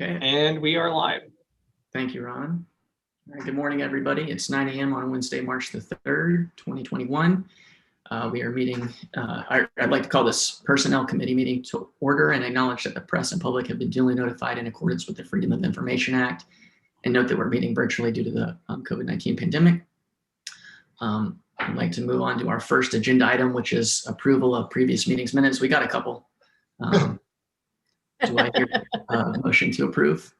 Okay. And we are live. Thank you, Ron. All right, good morning, everybody. It's 9 a.m. on Wednesday, March the 3rd, 2021. We are meeting, I'd like to call this Personnel Committee meeting to order and acknowledge that the press and public have been duly notified in accordance with the Freedom of Information Act, and note that we're meeting virtually due to the COVID-19 pandemic. I'd like to move on to our first agenda item, which is approval of previous meetings minutes. We got a couple. Do I hear a motion to approve?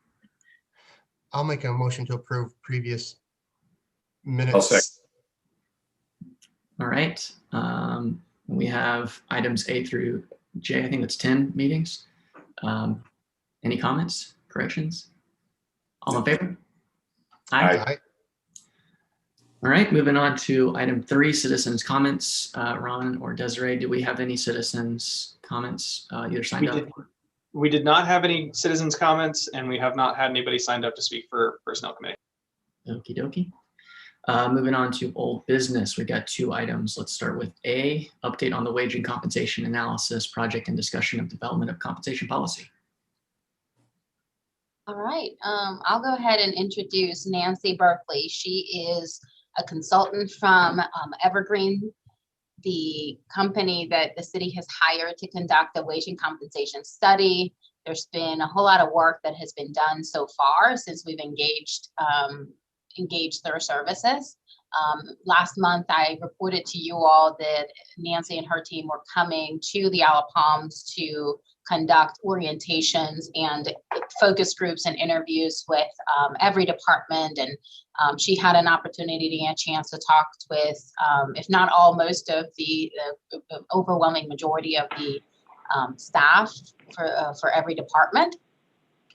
I'll make a motion to approve previous minutes. All right. We have items A through J. I think that's 10 meetings. Any comments, corrections? All in favor? Aye. All right, moving on to item 3, citizens' comments. Ron or Desiree, do we have any citizens' comments either signed up? We did not have any citizens' comments, and we have not had anybody signed up to speak for Personnel Committee. Okie dokie. Moving on to old business, we got 2 items. Let's start with A, update on the wage and compensation analysis project and discussion of development of compensation policy. All right, I'll go ahead and introduce Nancy Berkeley. She is a consultant from Evergreen, the company that the city has hired to conduct a wage and compensation study. There's been a whole lot of work that has been done so far since we've engaged their services. Last month, I reported to you all that Nancy and her team were coming to the Isle of Palms to conduct orientations and focus groups and interviews with every department. And she had an opportunity and a chance to talk with, if not all, most of the overwhelming majority of the staff for every department.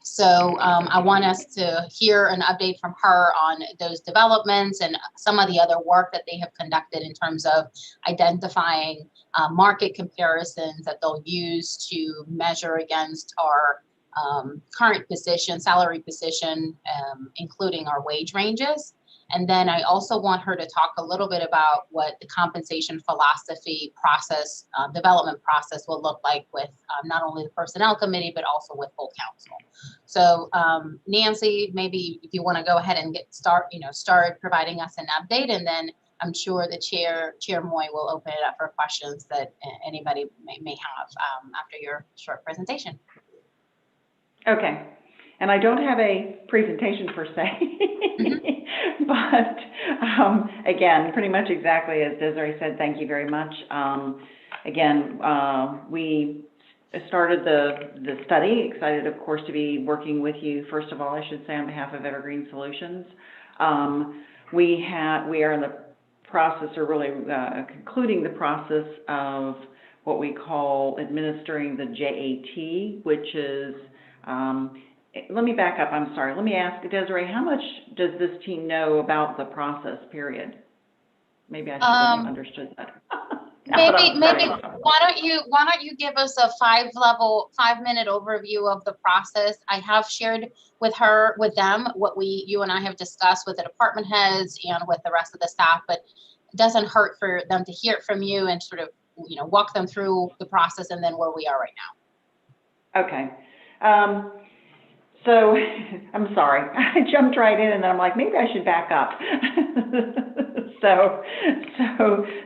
So I want us to hear an update from her on those developments and some of the other work that they have conducted in terms of identifying market comparisons that they'll use to measure against our current position, salary position, including our wage ranges. And then I also want her to talk a little bit about what the compensation philosophy process, development process will look like with not only the Personnel Committee, but also with full council. So Nancy, maybe if you want to go ahead and start providing us an update, and then I'm sure the Chair Moy will open it up for questions that anybody may have after your short presentation. Okay. And I don't have a presentation per se, but again, pretty much exactly as Desiree said, thank you very much. Again, we started the study, excited of course to be working with you, first of all, I should say on behalf of Evergreen Solutions. We are in the process, or really concluding the process of what we call administering the JAT, which is let me back up, I'm sorry. Let me ask Desiree, how much does this team know about the process, period? Maybe I should have understood that. Maybe why don't you give us a 5-minute overview of the process? I have shared with them what you and I have discussed with the department heads and with the rest of the staff, but it doesn't hurt for them to hear it from you and sort of, walk them through the process and then where we are right now. Okay. So I'm sorry, I jumped right in and then I'm like, maybe I should back up. So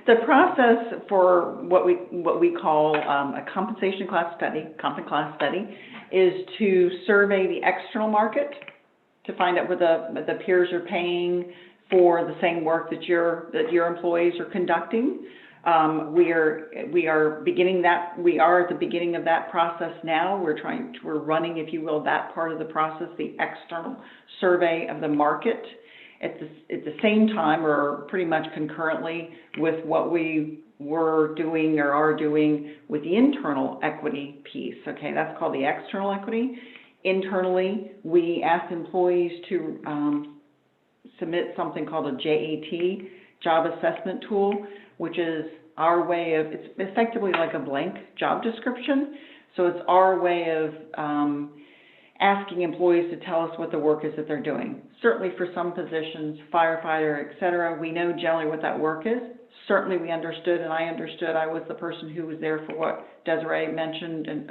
the process for what we call a compensation class study, is to survey the external market to find out what the peers are paying for the same work that your employees are conducting. We are beginning that. We are at the beginning of that process now. We're running, if you will, that part of the process, the external survey of the market. At the same time, or pretty much concurrently with what we were doing or are doing with the internal equity piece. Okay, that's called the external equity. Internally, we asked employees to submit something called a JAT, job assessment tool, which is our way of, it's effectively like a blank job description. So it's our way of asking employees to tell us what the work is that they're doing. Certainly for some positions, firefighter, et cetera, we know generally what that work is. Certainly we understood, and I understood. I was the person who was there for what Desiree mentioned, and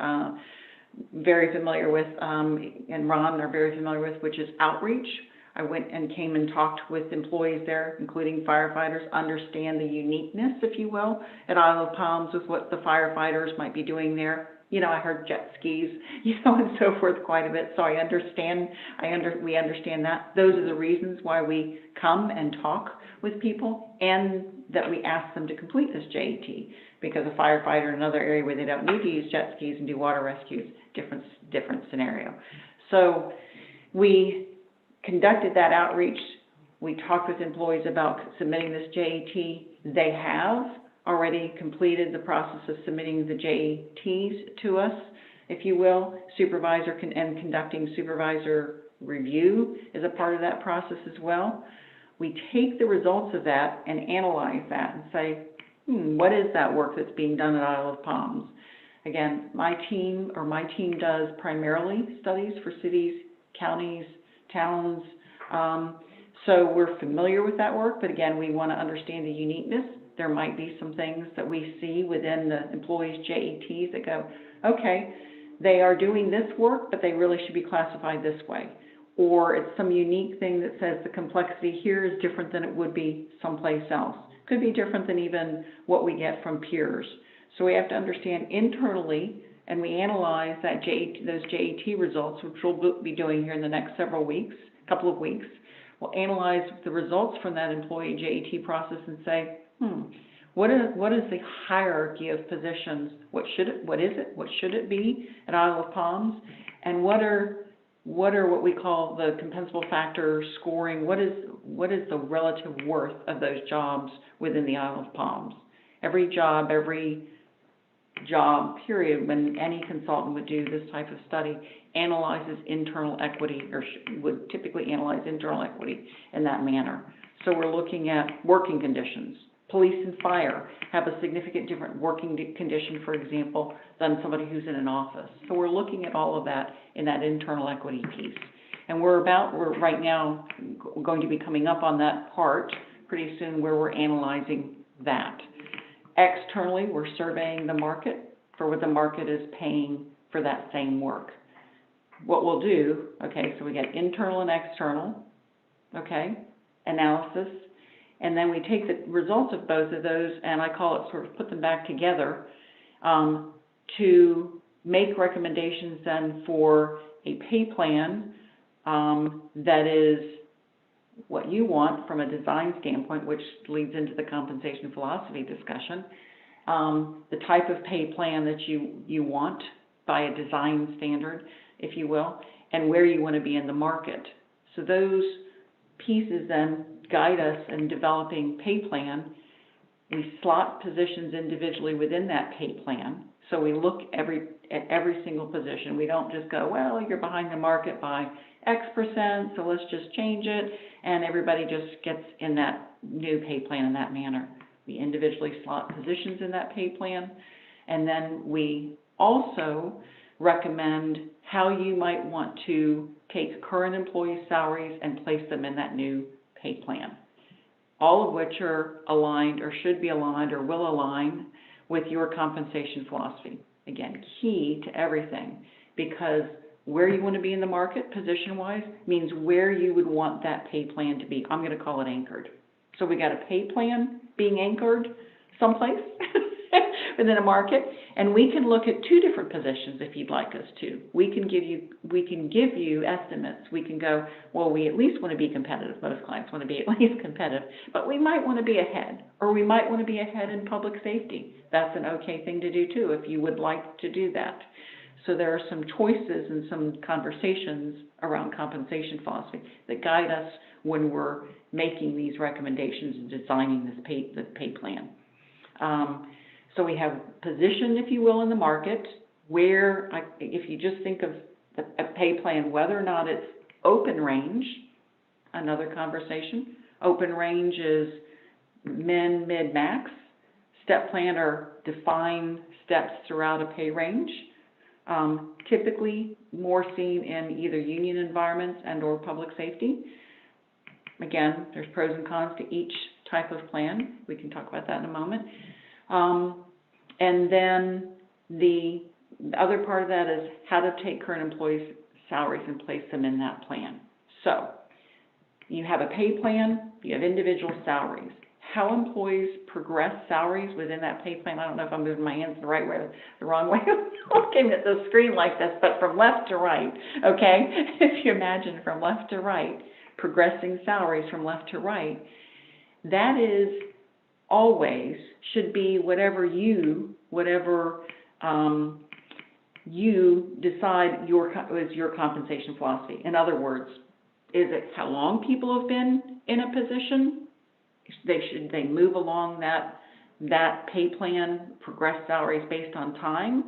very familiar with, and Ron are very familiar with, which is outreach. I went and came and talked with employees there, including firefighters, understand the uniqueness, if you will, at Isle of Palms with what the firefighters might be doing there. You know, I heard jet skis, and so forth quite a bit. So I understand, we understand that. Those are the reasons why we come and talk with people, and that we ask them to complete this JET, because a firefighter in another area where they don't need to use jet skis and do water rescues, different scenario. So we conducted that outreach. We talked with employees about submitting this JET. They have already completed the process of submitting the JETs to us, if you will. And conducting supervisor review is a part of that process as well. We take the results of that and analyze that and say, what is that work that's being done at Isle of Palms? Again, my team does primarily studies for cities, counties, towns. So we're familiar with that work, but again, we want to understand the uniqueness. There might be some things that we see within the employees' JETs that go, okay, they are doing this work, but they really should be classified this way. Or it's some unique thing that says the complexity here is different than it would be someplace else. Could be different than even what we get from peers. So we have to understand internally, and we analyze that those JET results, which we'll be doing here in the next couple of weeks. We'll analyze the results from that employee JET process and say, what is the hierarchy of positions? What should it be at Isle of Palms? And what are what we call the compensable factor scoring? What is the relative worth of those jobs within the Isle of Palms? Every job period, when any consultant would do this type of study, analyzes internal equity, or would typically analyze internal equity in that manner. So we're looking at working conditions. Police and fire have a significant different working condition, for example, than somebody who's in an office. So we're looking at all of that in that internal equity piece. And we're right now going to be coming up on that part pretty soon, where we're analyzing that. Externally, we're surveying the market for what the market is paying for that same work. What we'll do, okay, so we get internal and external, okay, analysis, and then we take the results of both of those, and I call it sort of put them back together to make recommendations then for a pay plan that is what you want from a design standpoint, which leads into the compensation philosophy discussion, the type of pay plan that you want by a design standard, if you will, and where you want to be in the market. So those pieces then guide us in developing pay plan. We slot positions individually within that pay plan. So we look at every single position. We don't just go, well, you're behind the market by X%, so let's just change it, and everybody just gets in that new pay plan in that manner. We individually slot positions in that pay plan, and then we also recommend how you might want to take current employee salaries and place them in that new pay plan, all of which are aligned or should be aligned or will align with your compensation philosophy. Again, key to everything, because where you want to be in the market position-wise means where you would want that pay plan to be. I'm going to call it anchored. So we got a pay plan being anchored someplace within a market, and we can look at two different positions if you'd like us to. We can give you estimates. We can go, well, we at least want to be competitive. Most clients want to be at least competitive, but we might want to be ahead, or we might want to be ahead in public safety. That's an okay thing to do too, if you would like to do that. So there are some choices and some conversations around compensation philosophy that guide us when we're making these recommendations and designing the pay plan. So we have position, if you will, in the market, where if you just think of a pay plan, whether or not it's open range, another conversation. Open range is min, mid, max. Step plan are defined steps throughout a pay range. Typically more seen in either union environments and or public safety. Again, there's pros and cons to each type of plan. We can talk about that in a moment. And then the The other part of that is how to take current employees' salaries and place them in that plan. So you have a pay plan, you have individual salaries. How employees progress salaries within that pay plan, I don't know if I'm moving my hands the right way or the wrong way, looking at the screen like this, but from left to right, okay? If you imagine from left to right, progressing salaries from left to right, that is always should be whatever you decide is your compensation philosophy. In other words, is it how long people have been in a position? Should they move along that pay plan, progress salaries based on time?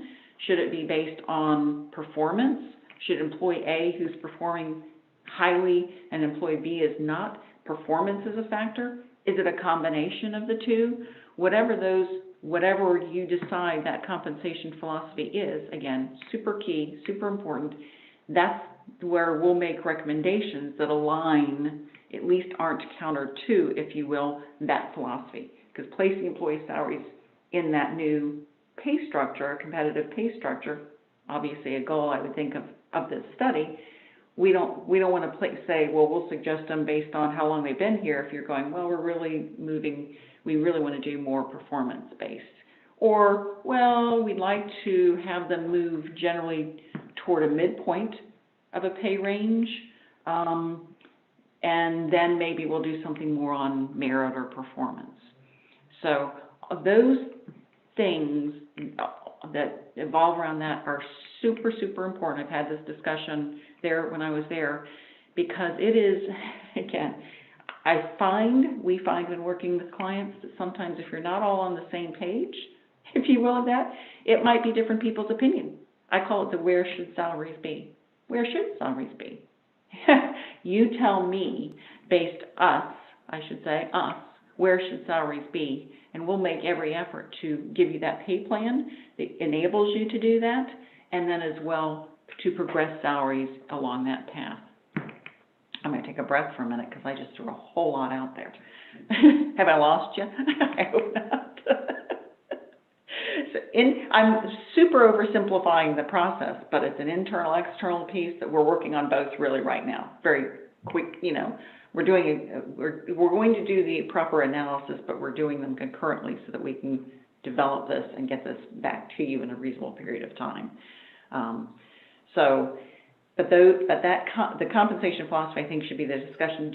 Should it be based on performance? Should employee A, who's performing highly, and employee B is not, performance is a factor? Is it a combination of the two? Whatever you decide that compensation philosophy is, again, super key, super important, that's where we'll make recommendations that align, at least aren't counter to, if you will, that philosophy. Because placing employee salaries in that new pay structure, competitive pay structure, obviously a goal I would think of this study, we don't want to say, well, we'll suggest them based on how long they've been here. If you're going, well, we really want to do more performance-based. Or, well, we'd like to have them move generally toward a midpoint of a pay range, and then maybe we'll do something more on merit or performance. So those things that evolve around that are super, super important. I've had this discussion there when I was there, because it is, again, we find when working with clients that sometimes if you're not all on the same page, if you will, of that, it might be different people's opinion. I call it the where should salaries be. Where should salaries be? You tell me, where should salaries be, and we'll make every effort to give you that pay plan that enables you to do that, and then as well to progress salaries along that path. I'm going to take a breath for a minute because I just threw a whole lot out there. Have I lost you? I hope not. I'm super oversimplifying the process, but it's an internal, external piece that we're working on both really right now. Very quick, we're going to do the proper analysis, but we're doing them concurrently so that we can develop this and get this back to you in a reasonable period of time. The compensation philosophy, I think, should be the discussion.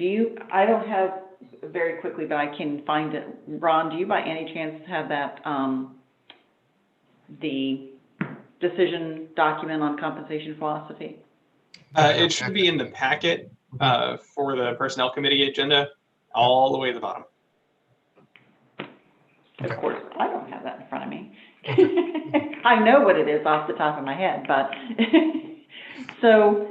I don't have very quickly, but I can find it. Ron, do you by any chance have that, the decision document on compensation philosophy? It should be in the packet for the Personnel Committee agenda, all the way at the bottom. Of course, I don't have that in front of me. I know what it is off the top of my head, but so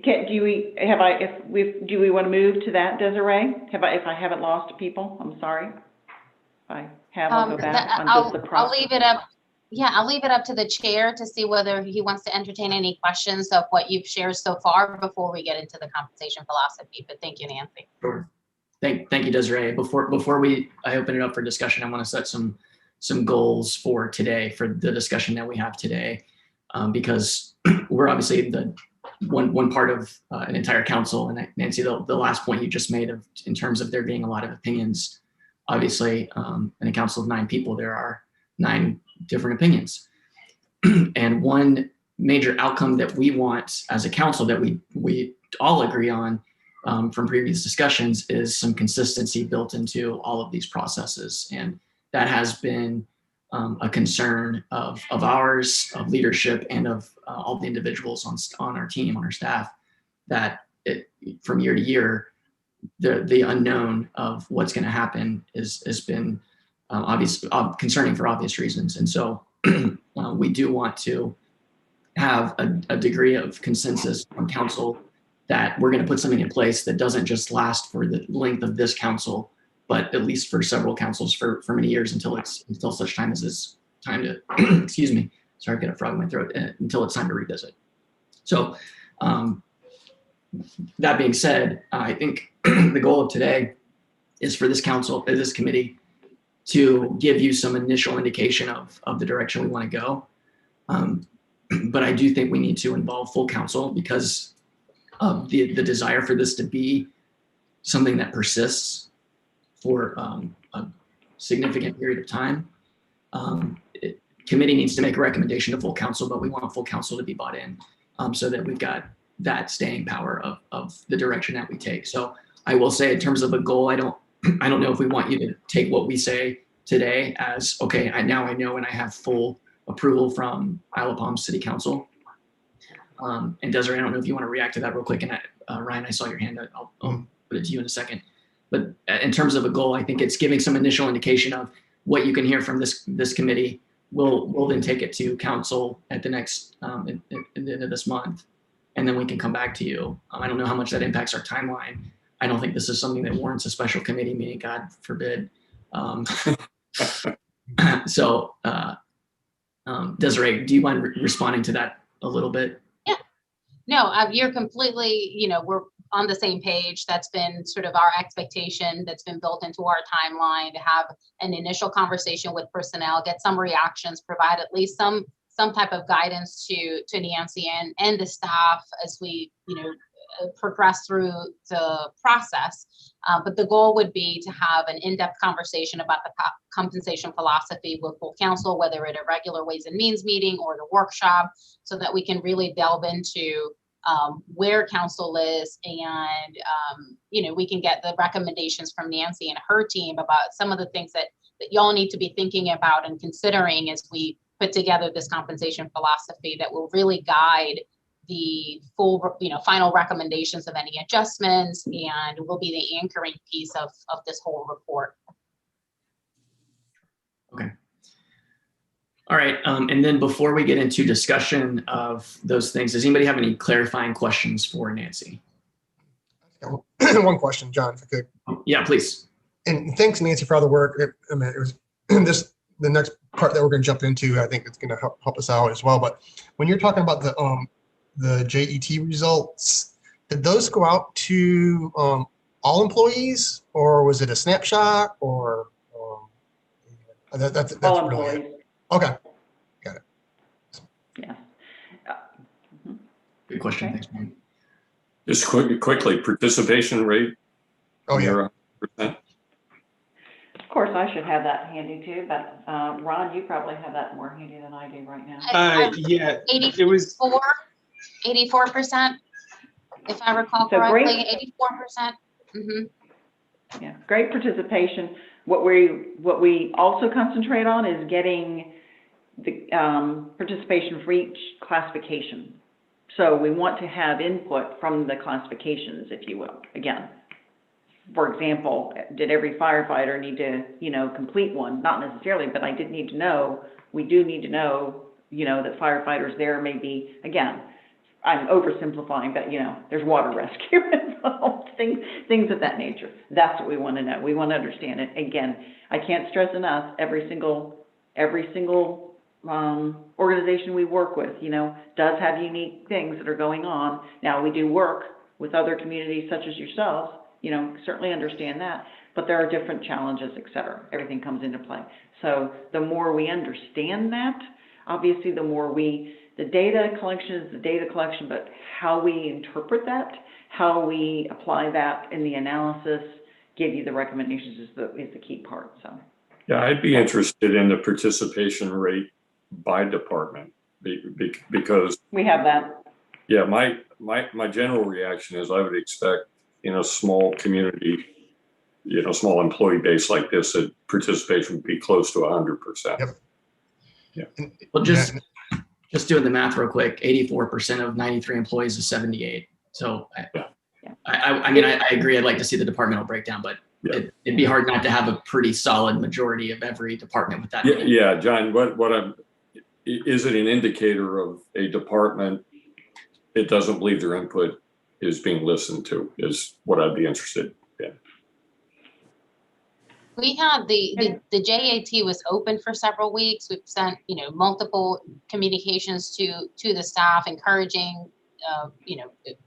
do we want to move to that, Desiree? If I haven't lost people, I'm sorry. If I have, I'll go back on just the process. I'll leave it up. Yeah, I'll leave it up to the chair to see whether he wants to entertain any questions of what you've shared so far before we get into the compensation philosophy. But thank you, Nancy. Sure. Thank you, Desiree. Before I open it up for discussion, I want to set some goals for today, for the discussion that we have today, because we're obviously the one part of an entire council. And Nancy, the last point you just made in terms of there being a lot of opinions, obviously in a council of 9 people, there are 9 different opinions. And one major outcome that we want as a council that we all agree on from previous discussions is some consistency built into all of these processes. And that has been a concern of ours, of leadership, and of all the individuals on our team, on our staff, that from year to year, the unknown of what's going to happen has been concerning for obvious reasons. And so we do want to have a degree of consensus from council that we're going to put something in place that doesn't just last for the length of this council, but at least for several councils for many years until such time as it's time to, excuse me, sorry, I got a frog in my throat, until it's time to revisit. So that being said, I think the goal of today is for this committee to give you some initial indication of the direction we want to go. but I do think we need to involve full council because of the desire for this to be something that persists for a significant period of time. Committee needs to make a recommendation to full council, but we want full council to be bought in so that we've got that staying power of the direction that we take. So I will say, in terms of a goal, I don't know if we want you to take what we say today as, okay, now I know and I have full approval from Isle of Palm City Council. And Desiree, I don't know if you want to react to that real quick. And Ryan, I saw your hand. I'll put it to you in a second. But in terms of a goal, I think it's giving some initial indication of what you can hear from this committee. We'll then take it to council at the next at the end of this month, and then we can come back to you. I don't know how much that impacts our timeline. I don't think this is something that warrants a special committee meeting, God forbid. So, Desiree, do you mind responding to that a little bit? Yeah, no, you're completely, we're on the same page. That's been sort of our expectation that's been built into our timeline, to have an initial conversation with personnel, get some reactions, provide at least some type of guidance to Nancy and the staff as we, progress through the process. But the goal would be to have an in-depth conversation about the compensation philosophy with full council, whether at a regular Ways and Means meeting or the workshop, so that we can really delve into where council is, and we can get the recommendations from Nancy and her team about some of the things that y'all need to be thinking about and considering as we put together this compensation philosophy that will really guide the full, final recommendations of any adjustments, and will be the anchoring piece of this whole report. Okay. All right. And then before we get into discussion of those things, does anybody have any clarifying questions for Nancy? One question, John, if I could. Yeah, please. And thanks, Nancy, for all the work. It was the next part that we're going to jump into. I think it's going to help us out as well. But when you're talking about the JET results, did those go out to all employees, or was it a snapshot, or that's All really employees. it? Okay, got it. Yeah. Good question. Okay. Thanks, man. Just quickly, participation rate. Oh, yeah. 100%. Of course, I should have that handy too, but Ron, you probably have that more handy than I do right now. Yeah, it was 84%, if I recall So correctly, great. 84%. Mm-hmm. Yeah, great participation. What we also concentrate on is getting the participation for each classification. So we want to have input from the classifications, if you will. Again, for example, did every firefighter need to, complete one? Not necessarily, but I did need to know, we do need to know, that firefighters there may be, again, I'm oversimplifying, but there's water rescue involved, things of that nature. That's what we want to know. We want to understand it. Again, I can't stress enough, every single organization we work with, does have unique things that are going on. Now, we do work with other communities such as yourselves, certainly understand that, but there are different challenges, et cetera. Everything comes into play. So the more we understand that, obviously the more the data collection is the data collection, but how we interpret that, how we apply that in the analysis, give you the recommendations is the key part. So Yeah, I'd be interested in the participation rate by department because we have that. yeah, my general reaction is I would expect in a small community, small employee base like this, that participation would be close to 100%. Yep. Yeah. Well, just doing the math real quick, 84% of 93 employees is 78. So I mean, I agree. I'd like to see the departmental breakdown, but it'd be hard not to have a pretty solid majority of every department with that. Yeah, John, is it an indicator of a department that doesn't believe their input is being listened to, is what I'd be interested in. We had the JAT was open for several weeks. We've sent, multiple communications to the staff, encouraging,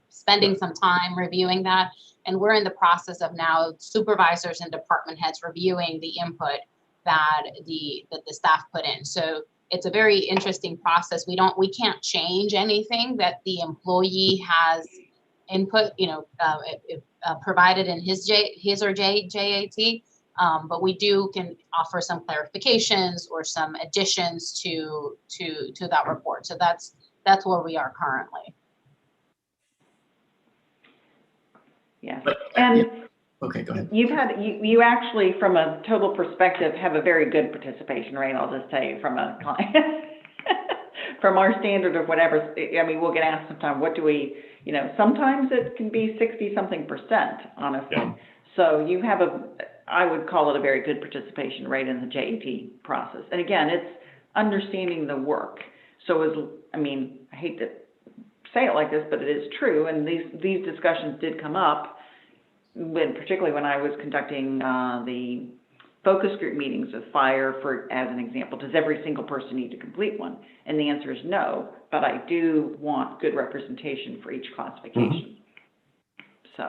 spending some time reviewing that. And we're in the process of now supervisors and department heads reviewing the input that the staff put in. So it's a very interesting process. We can't change anything that the employee has input, provided in his or JAT. But we can offer some clarifications or some additions to that report. So that's where we are currently. Yes. But, And okay, go ahead. you actually, from a total perspective, have a very good participation rate. I'll just tell you from a client, from our standard of whatever. I mean, we'll get asked sometimes, what do we, sometimes it can be 60-something%, honestly. Yeah. So you have I would call it a very good participation rate in the JET process. And again, it's understanding the work. So I hate to say it like this, but it is true. And these discussions did come up particularly when I was conducting the focus group meetings with fire, as an example. Does every single person need to complete one? And the answer is no, but I do want good representation for each classification. So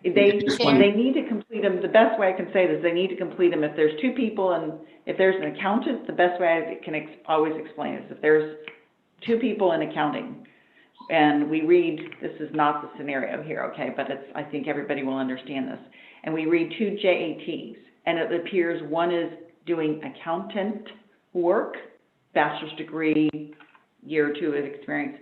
they need to complete them. The best way I can say it is they need to complete them if there's two people, and if there's an accountant, the best way I can always explain is if there's two people in accounting, and we read, this is not the scenario here, okay, but I think everybody will understand this. And we read two JATs, and it appears one is doing accountant work, bachelor's degree, year or two of experience.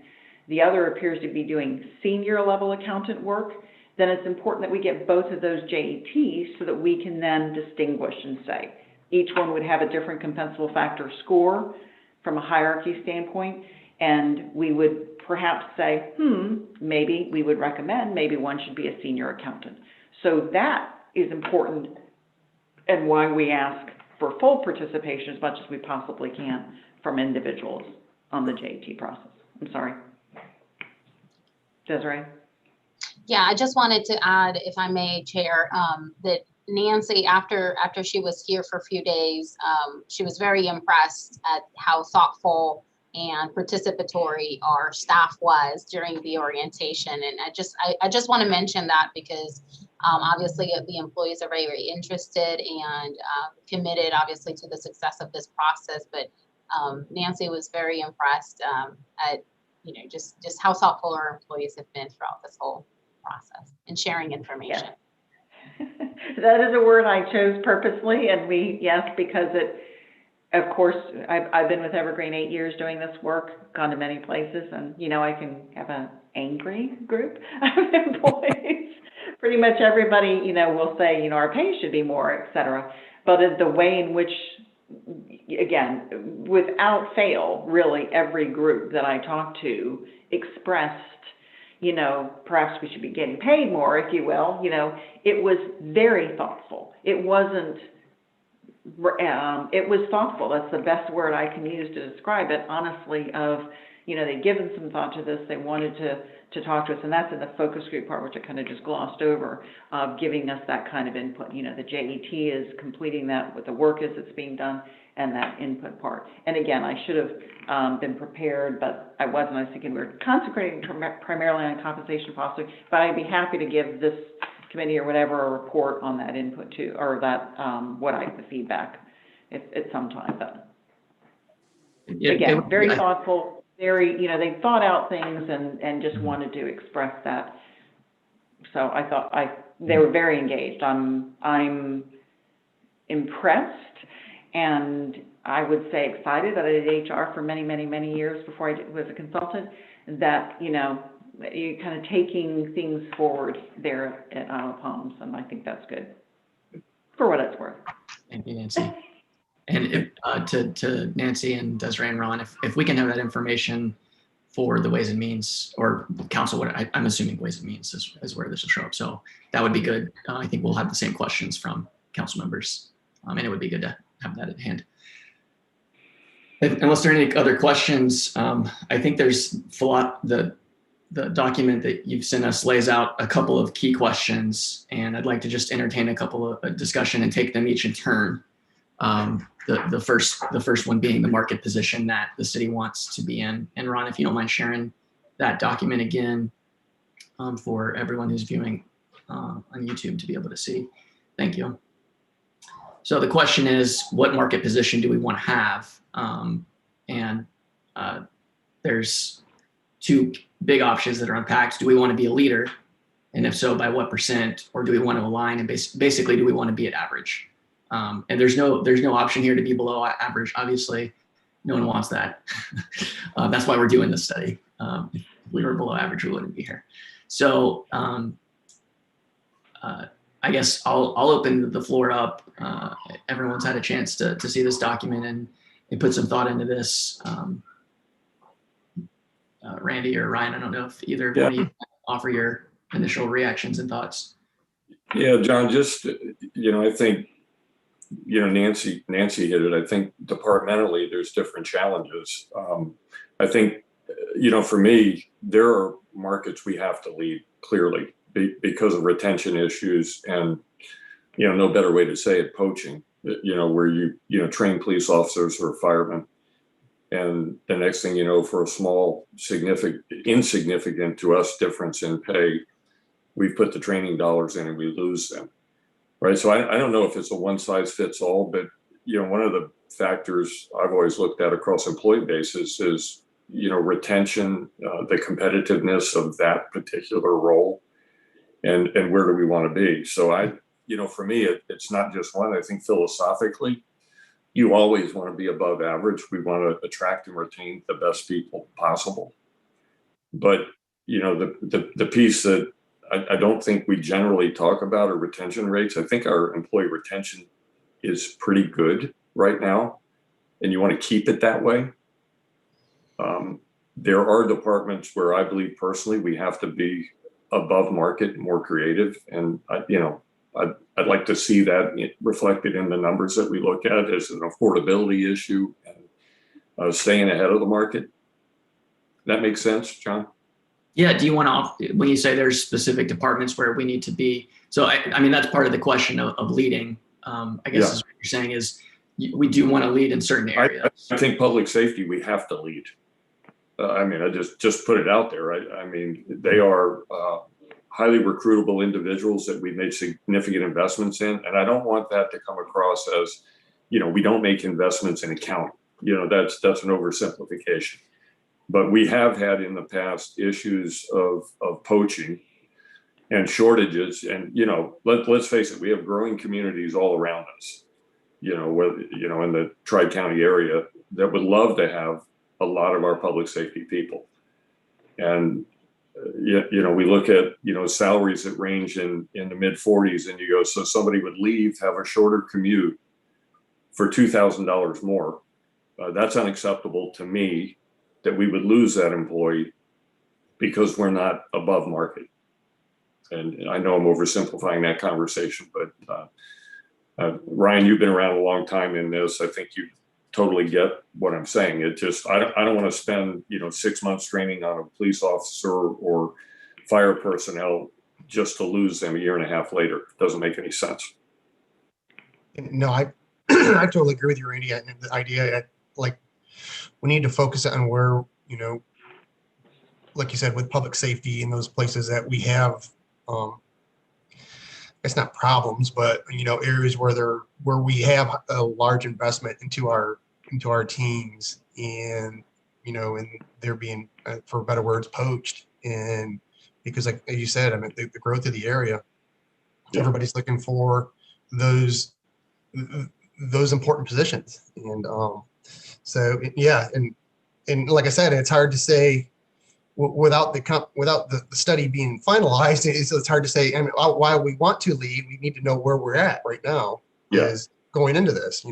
The other appears to be doing senior level accountant work. Then it's important that we get both of those JATs so that we can then distinguish and say, each one would have a different compensable factor score from a hierarchy standpoint, and we would perhaps say, maybe we would recommend, maybe one should be a senior accountant. So that is important, and why we ask for full participation as much as we possibly can from individuals on the JAT process. I'm sorry. Desiree? Yeah, I just wanted to add, if I may, Chair, that Nancy, after she was here for a few days, she was very impressed at how thoughtful and participatory our staff was during the orientation. And I just want to mention that because obviously the employees are very, very interested and committed, obviously, to the success of this process. But Nancy was very impressed at just how thoughtful our employees have been throughout this whole process and sharing information. Yes. That is a word I chose purposely, and because of course, I've been with Evergreen 8 years doing this work, gone to many places, and I can have an angry group of employees. Pretty much everybody, will say, our pay should be more, et cetera. But the way in which, again, without fail, really every group that I talked to expressed, perhaps we should be getting paid more, if you will. It was very thoughtful. It wasn't. It was thoughtful. That's the best word I can use to describe it, honestly, they'd given some thought to this. They wanted to talk to us, and that's in the focus group part, which I kind of just glossed over, of giving us that kind of input. The JET is completing that with the work as it's being done, and that input part. And again, I should have been prepared, but I wasn't. I was thinking we were concentrating primarily on compensation policy, but I'd be happy to give this committee or whatever a report on that input too, or that the feedback at some time. But again, very thoughtful, very they thought out things and just wanted to express that. So I thought they were very engaged. I'm impressed, and I would say excited that I did HR for many, many, many years before I was a consultant. That you're kind of taking things forward there at Isle of Palms, and I think that's good for what it's worth. Thank you, Nancy. And to Nancy and Desiree and Ron, if we can have that information for the Ways and Means or Council, I'm assuming Ways and Means is where this will show up. So that would be good. I think we'll have the same questions from council members, and it would be good to have that at hand. Unless there are any other questions, I think there's the document that you've sent us lays out a couple of key questions, and I'd like to just entertain a couple of discussion and take them each in turn. The first one being the market position that the city wants to be in. And Ron, if you don't mind sharing that document again for everyone who's viewing on YouTube to be able to see. Thank you. So the question is, what market position do we want to have? And there's two big options that are unpacked. Do we want to be a leader? And if so, by what percent? Or do we want to align? And basically, do we want to be at average? And there's no option here to be below average. Obviously, no one wants that. That's why we're doing this study. If we were below average, we wouldn't be here. So I guess I'll open the floor up. Everyone's had a chance to see this document and put some thought into this. Randy or Ryan, I don't know if either of you want to offer your initial reactions and thoughts. Yeah, John, just, I think, Nancy hit it. I think departmentally, there's different challenges. I think, for me, there are markets we have to lead clearly because of retention issues and, no better way to say it, poaching, where you train police officers or firemen. And the next thing you know, for a small, insignificant to us difference in pay, we've put the training dollars in and we lose them. Right. So I don't know if it's a one size fits all, but, one of the factors I've always looked at across employee bases is, retention, the competitiveness of that particular role and where do we want to be? So for me, it's not just one. I think philosophically, you always want to be above average. We want to attract and retain the best people possible. But, the piece that I don't think we generally talk about are retention rates. I think our employee retention is pretty good right now, and you want to keep it that way. There are departments where I believe personally we have to be above market, more creative, and I'd like to see that reflected in the numbers that we look at as an affordability issue and staying ahead of the market. That makes sense, John? Yeah. Do you want to, when you say there's specific departments where we need to be, so I mean, that's part of the question of leading. I guess is what you're saying is we do want to lead in certain areas. I think public safety, we have to lead. I just put it out there, right? I mean, they are highly recruitable individuals that we've made significant investments in. And I don't want that to come across as, we don't make investments in accounting. That's an oversimplification. But we have had in the past issues of poaching and shortages. And, let's face it, we have growing communities all around us, where, in the Tri-County area that would love to have a lot of our public safety people. And, we look at, salaries that range in the mid 40s and you go, so somebody would leave, have a shorter commute for $2,000 more. That's unacceptable to me, that we would lose that employee because we're not above market. And I know I'm oversimplifying that conversation, but Ryan, you've been around a long time in this. I think you totally get what I'm saying. It just, I don't want to spend, 6 months training on a police officer or fire personnel just to lose them a year and a half later. It doesn't make any sense. No, I I totally agree with you, Randy. And the idea, like, we need to focus on where, like you said, with public safety in those places that we have, it's not problems, but areas where we have a large investment into our teams, and and they're being, for better words, poached. And because, like you said, I mean, the growth of the area, everybody's looking for those important positions. And so yeah, and like I said, it's hard to say without the study being finalized. It's hard to say. And while we want to lead, we need to know where we're at right now. Is going into this.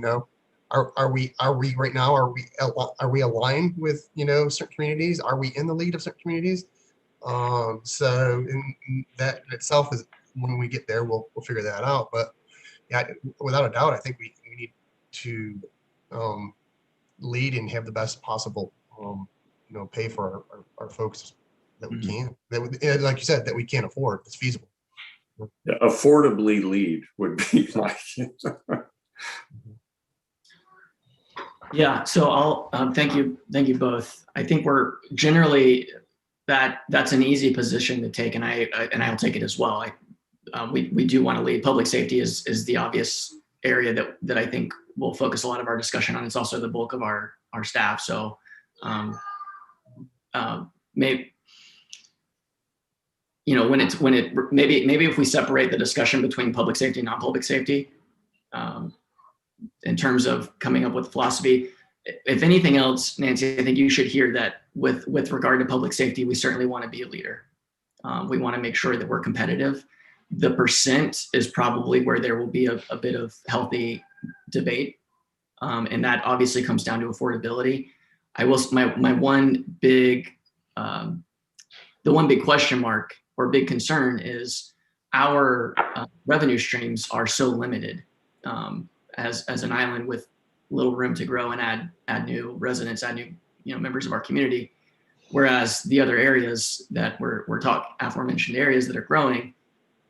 Are we right now? Are we aligned with certain communities? Are we in the lead of certain communities? So in that in itself is, when we get there, we'll figure that out. But yeah, without a doubt, I think we need to lead and have the best possible pay for our folks that we can, and like you said, that we can't afford. It's feasible. Yeah, affordably lead would be my. Yeah, so I'll thank you both. I think we're generally that's an easy position to take, and I'll take it as well. We do want to lead. Public safety is the obvious area that I think we'll focus a lot of our discussion on. It's also the bulk of our staff. So maybe, maybe if we separate the discussion between public safety and non-public safety, in terms of coming up with philosophy. If anything else, Nancy, I think you should hear that with regard to public safety, we certainly want to be a leader. We want to make sure that we're competitive. The percent is probably where there will be a bit of healthy debate. And that obviously comes down to affordability. My one big, the one big question mark or big concern is our revenue streams are so limited as an island with little room to grow and add new residents, add new members of our community. Whereas the other areas that we're aforementioned areas that are growing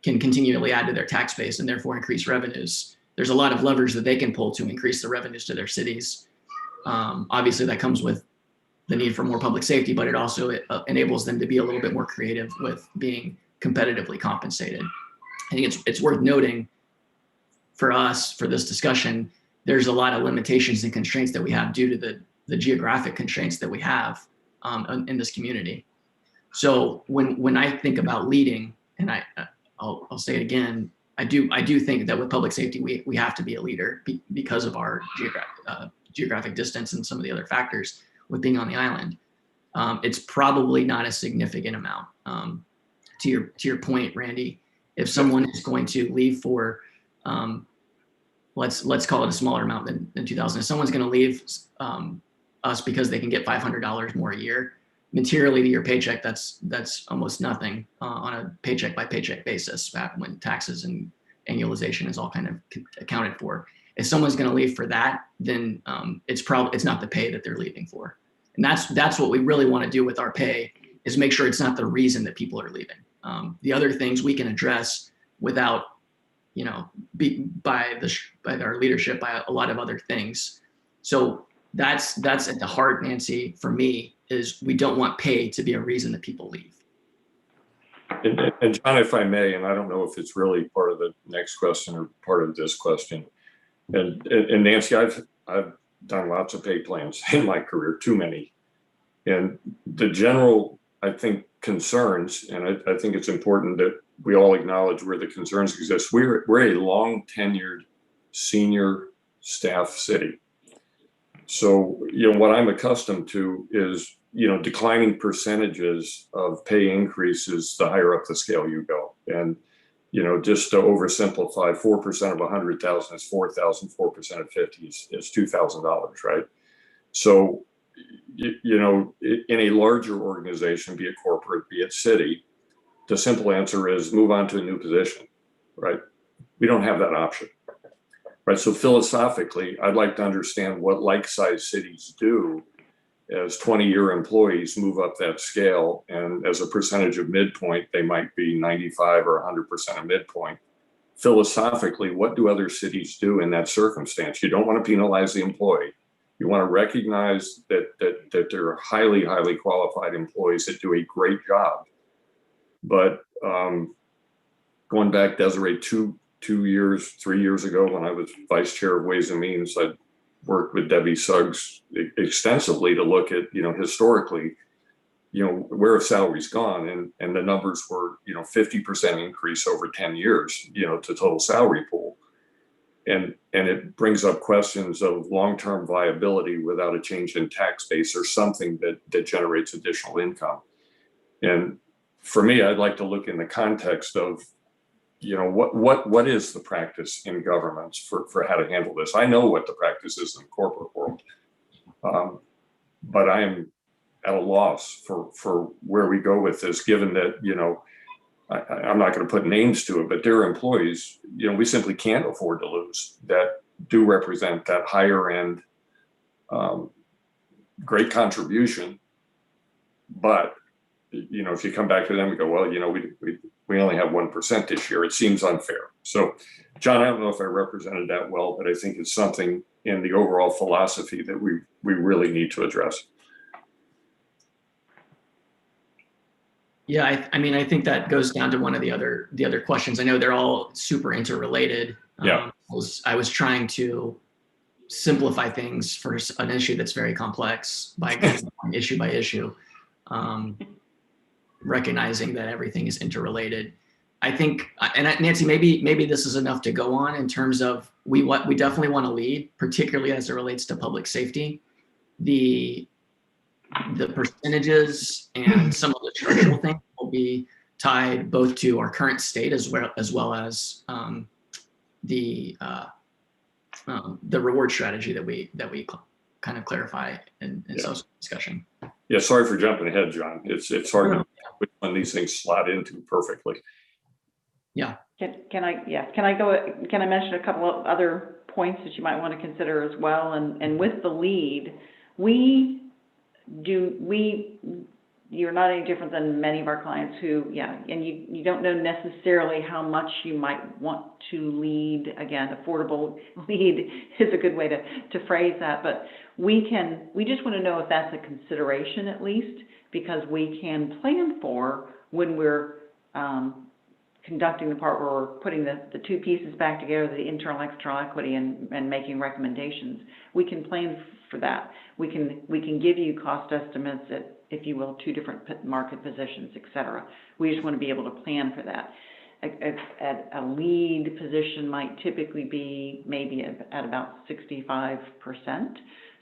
can continually add to their tax base and therefore increase revenues. There's a lot of levers that they can pull to increase the revenues to their cities. Obviously, that comes with the need for more public safety, but it also enables them to be a little bit more creative with being competitively compensated. I think it's worth noting for us, for this discussion, there's a lot of limitations and constraints that we have due to the geographic constraints that we have in this community. So when I think about leading, and I'll say it again, I do think that with public safety, we have to be a leader because of our geographic distance and some of the other factors with being on the island. It's probably not a significant amount. To your point, Randy, if someone is going to leave for, let's call it a smaller amount than 2,000. If someone's going to leave us because they can get $500 more a year, materially to your paycheck, that's almost nothing on a paycheck by paycheck basis when taxes and annualization is all kind of accounted for. If someone's going to leave for that, then it's not the pay that they're leaving for. And that's what we really want to do with our pay, is make sure it's not the reason that people are leaving. The other things we can address without, by our leadership, by a lot of other things. So that's at the heart, Nancy, for me, is we don't want pay to be a reason that people leave. And John, if I may, and I don't know if it's really part of the next question or part of this question, and Nancy, I've done lots of pay plans in my career, too many, and the general, I think, concerns, and I think it's important that we all acknowledge where the concerns exist. We're a long tenured senior staff city. So, what I'm accustomed to is, declining percentages of pay increases the higher up the scale you go. And, just to oversimplify, 4% of 100,000 is 4,000, 4% of 50 is $2,000, right? So, in a larger organization, be it corporate, be it city, the simple answer is move on to a new position, right? We don't have that option. Right. So philosophically, I'd like to understand what like-sized cities do as 20-year employees move up that scale. And as a percentage of midpoint, they might be 95 or 100% of midpoint. Philosophically, what do other cities do in that circumstance? You don't want to penalize the employee. You want to recognize that there are highly, highly qualified employees that do a great job. But going back, Desiree, 3 years ago, when I was vice chair of Ways and Means, I worked with Debbie Suggs extensively to look at, historically, where have salaries gone? And the numbers were, 50% increase over 10 years, to total salary pool. And it brings up questions of long-term viability without a change in tax base or something that generates additional income. And for me, I'd like to look in the context of, what is the practice in governments for how to handle this? I know what the practice is in the corporate world, but I am at a loss for where we go with this, given that, I'm not going to put names to it, but there are employees, we simply can't afford to lose that do represent that higher end, great contribution. But, if you come back to them and go, well, we only have 1% this year, it seems unfair. So, John, I don't know if I represented that well, but I think it's something in the overall philosophy that we really need to address. Yeah, I think that goes down to one of the other questions. I know they're all super interrelated. Yeah. I was trying to simplify things for an issue that's very complex by going issue by issue, recognizing that everything is interrelated. I think, and Nancy, maybe this is enough to go on in terms of we definitely want to lead, particularly as it relates to public safety. The percentages and some of the structural things will be tied both to our current state as well as the reward strategy that we kind of clarify in social discussion. Yeah, sorry for jumping ahead, John. It's hard to know which one these things slot into perfectly. Yeah. Can I mention a couple of other points that you might want to consider as well? And with the lead, you're not any different than many of our clients who, and you don't know necessarily how much you might want to lead. Again, affordable lead is a good way to phrase that, but we just want to know if that's a consideration at least, because we can plan for when we're conducting the part where we're putting the two pieces back together, the internal external equity and making recommendations. We can plan for that. We can give you cost estimates at, if you will, two different market positions, et cetera. We just want to be able to plan for that. A lead position might typically be maybe at about 65%.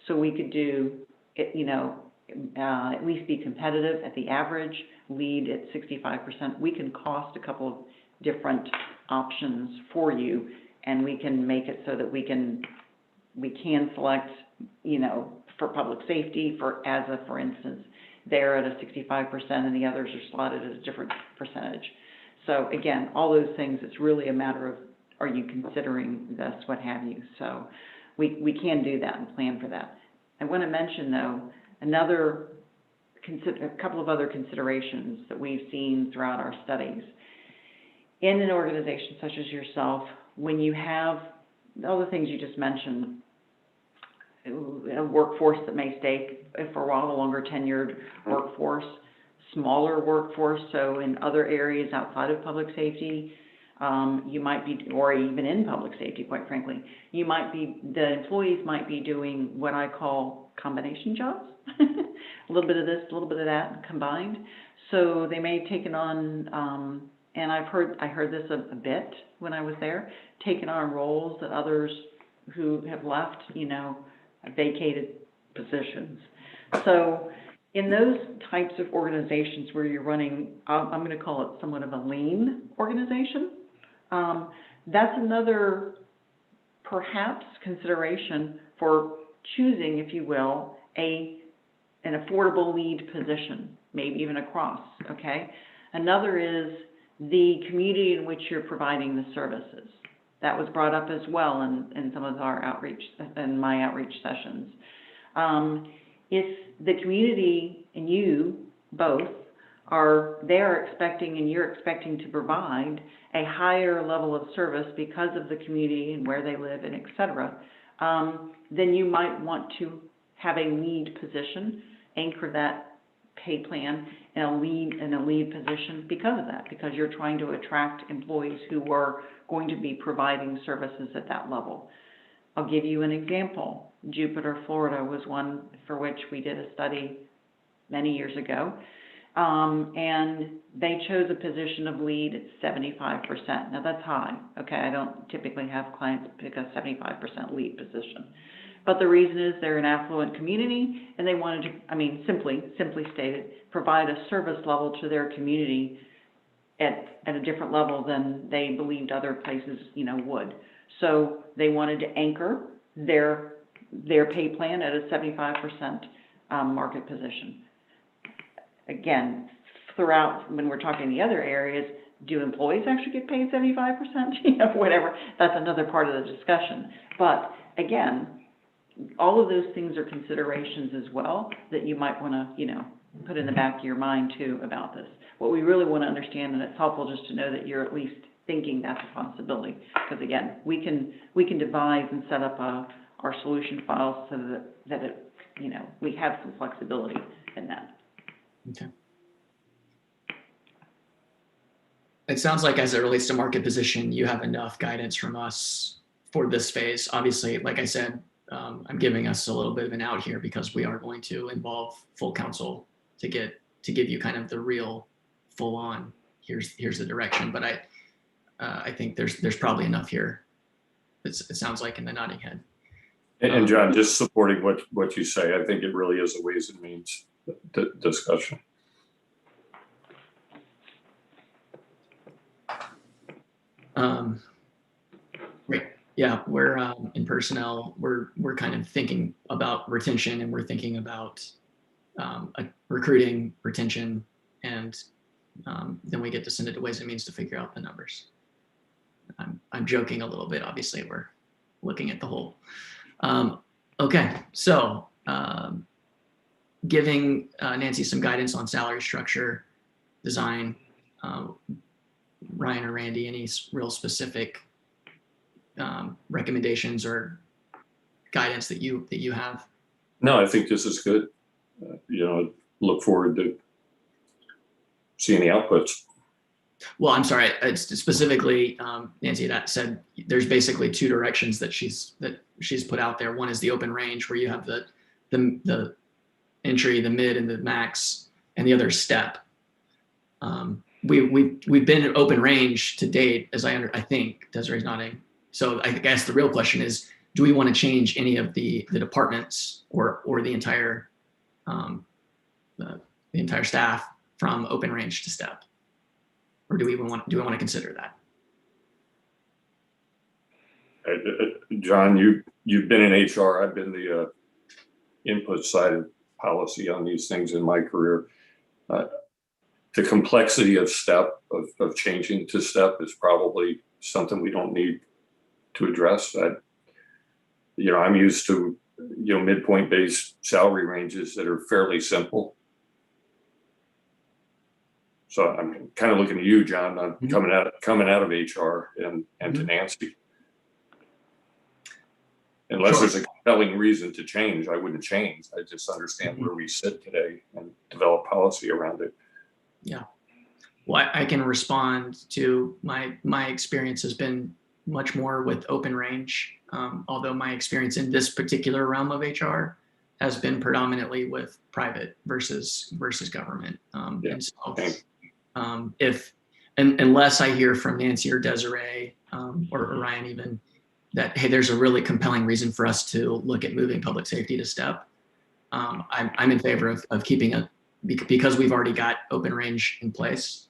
So we could do, at least be competitive at the average, lead at 65%. We can cost a couple of different options for you, and we can make it so that we can select, for public safety, for instance, they're at a 65% and the others are slotted at a different percentage. So again, all those things, it's really a matter of, are you considering this, what have you? So we can do that and plan for that. I want to mention though, a couple of other considerations that we've seen throughout our studies. In an organization such as yourself, when you have all the things you just mentioned, a workforce that may stay for a while, a longer tenured workforce, smaller workforce, so in other areas outside of public safety, you might be, or even in public safety, quite frankly, the employees might be doing what I call combination jobs, a little bit of this, a little bit of that combined. So they may have taken on, and I heard this a bit when I was there, taken on roles that others who have left, vacated positions. So in those types of organizations where you're running, I'm going to call it somewhat of a lean organization, that's another perhaps consideration for choosing, if you will, an affordable lead position, maybe even across, okay? Another is the community in which you're providing the services. That was brought up as well in some of our outreach, in my outreach sessions. If the community and you both they're expecting and you're expecting to provide a higher level of service because of the community and where they live and et cetera, then you might want to have a lead position, anchor that pay plan in a lead position because of that, because you're trying to attract employees who are going to be providing services at that level. I'll give you an example. Jupiter, Florida was one for which we did a study many years ago, and they chose a position of lead at 75%. Now that's high, okay? I don't typically have clients pick a 75% lead position. But the reason is they're an affluent community and they wanted to, simply stated, provide a service level to their community at a different level than they believed other places, would. So they wanted to anchor their pay plan at a 75% market position. Again, throughout, when we're talking the other areas, do employees actually get paid 75%? Whatever. That's another part of the discussion. But again, all of those things are considerations as well that you might want to, put in the back of your mind too about this. What we really want to understand, and it's helpful just to know that you're at least thinking that's a possibility, because again, we can devise and set up our solution files so that it, we have some flexibility in that. Okay. it sounds like as it relates to market position, you have enough guidance from us for this phase. Obviously, like I said, I'm giving us a little bit of an out here because we are going to involve full council to give you kind of the real full on, here's the direction. But I think there's probably enough here. It sounds like in the nodding head. And John, just supporting what you say, I think it really is a ways and means discussion. Great. Yeah, we're in personnel. We're kind of thinking about retention, and we're thinking about recruiting, retention, and then we get to send it to ways and means to figure out the numbers. I'm joking a little bit. Obviously, we're looking at the whole. Okay, so giving Nancy some guidance on salary structure, design. Ryan or Randy, any real specific recommendations or guidance that you have? No, I think this is good. Look forward to seeing the outputs. Well, I'm sorry. It's specifically Nancy that said there's basically two directions that she's put out there. One is the open range, where you have the entry, the mid, and the max, and the other step. We've been in open range to date, as I think Desiree's nodding. So I guess the real question is, do we want to change any of the departments or the entire staff from open range to step, or do we want to consider that? John, you've been in HR. I've been the input side of policy on these things in my career. The complexity of step, of changing to step, is probably something we don't need to address. I'm used to midpoint based salary ranges that are fairly simple. So I'm kind of looking at you, John, on coming out of HR and to Nancy. Unless there's a compelling reason to change, I wouldn't change. I just understand where we sit today and develop policy around it. Yeah. Well, I can respond to my experience has been much more with open range, although my experience in this particular realm of HR has been predominantly with private versus government. And so, unless I hear from Nancy or Desiree or Ryan even that, hey, there's a really compelling reason for us to look at moving public safety to step, I'm in favor of keeping it, because we've already got open range in place.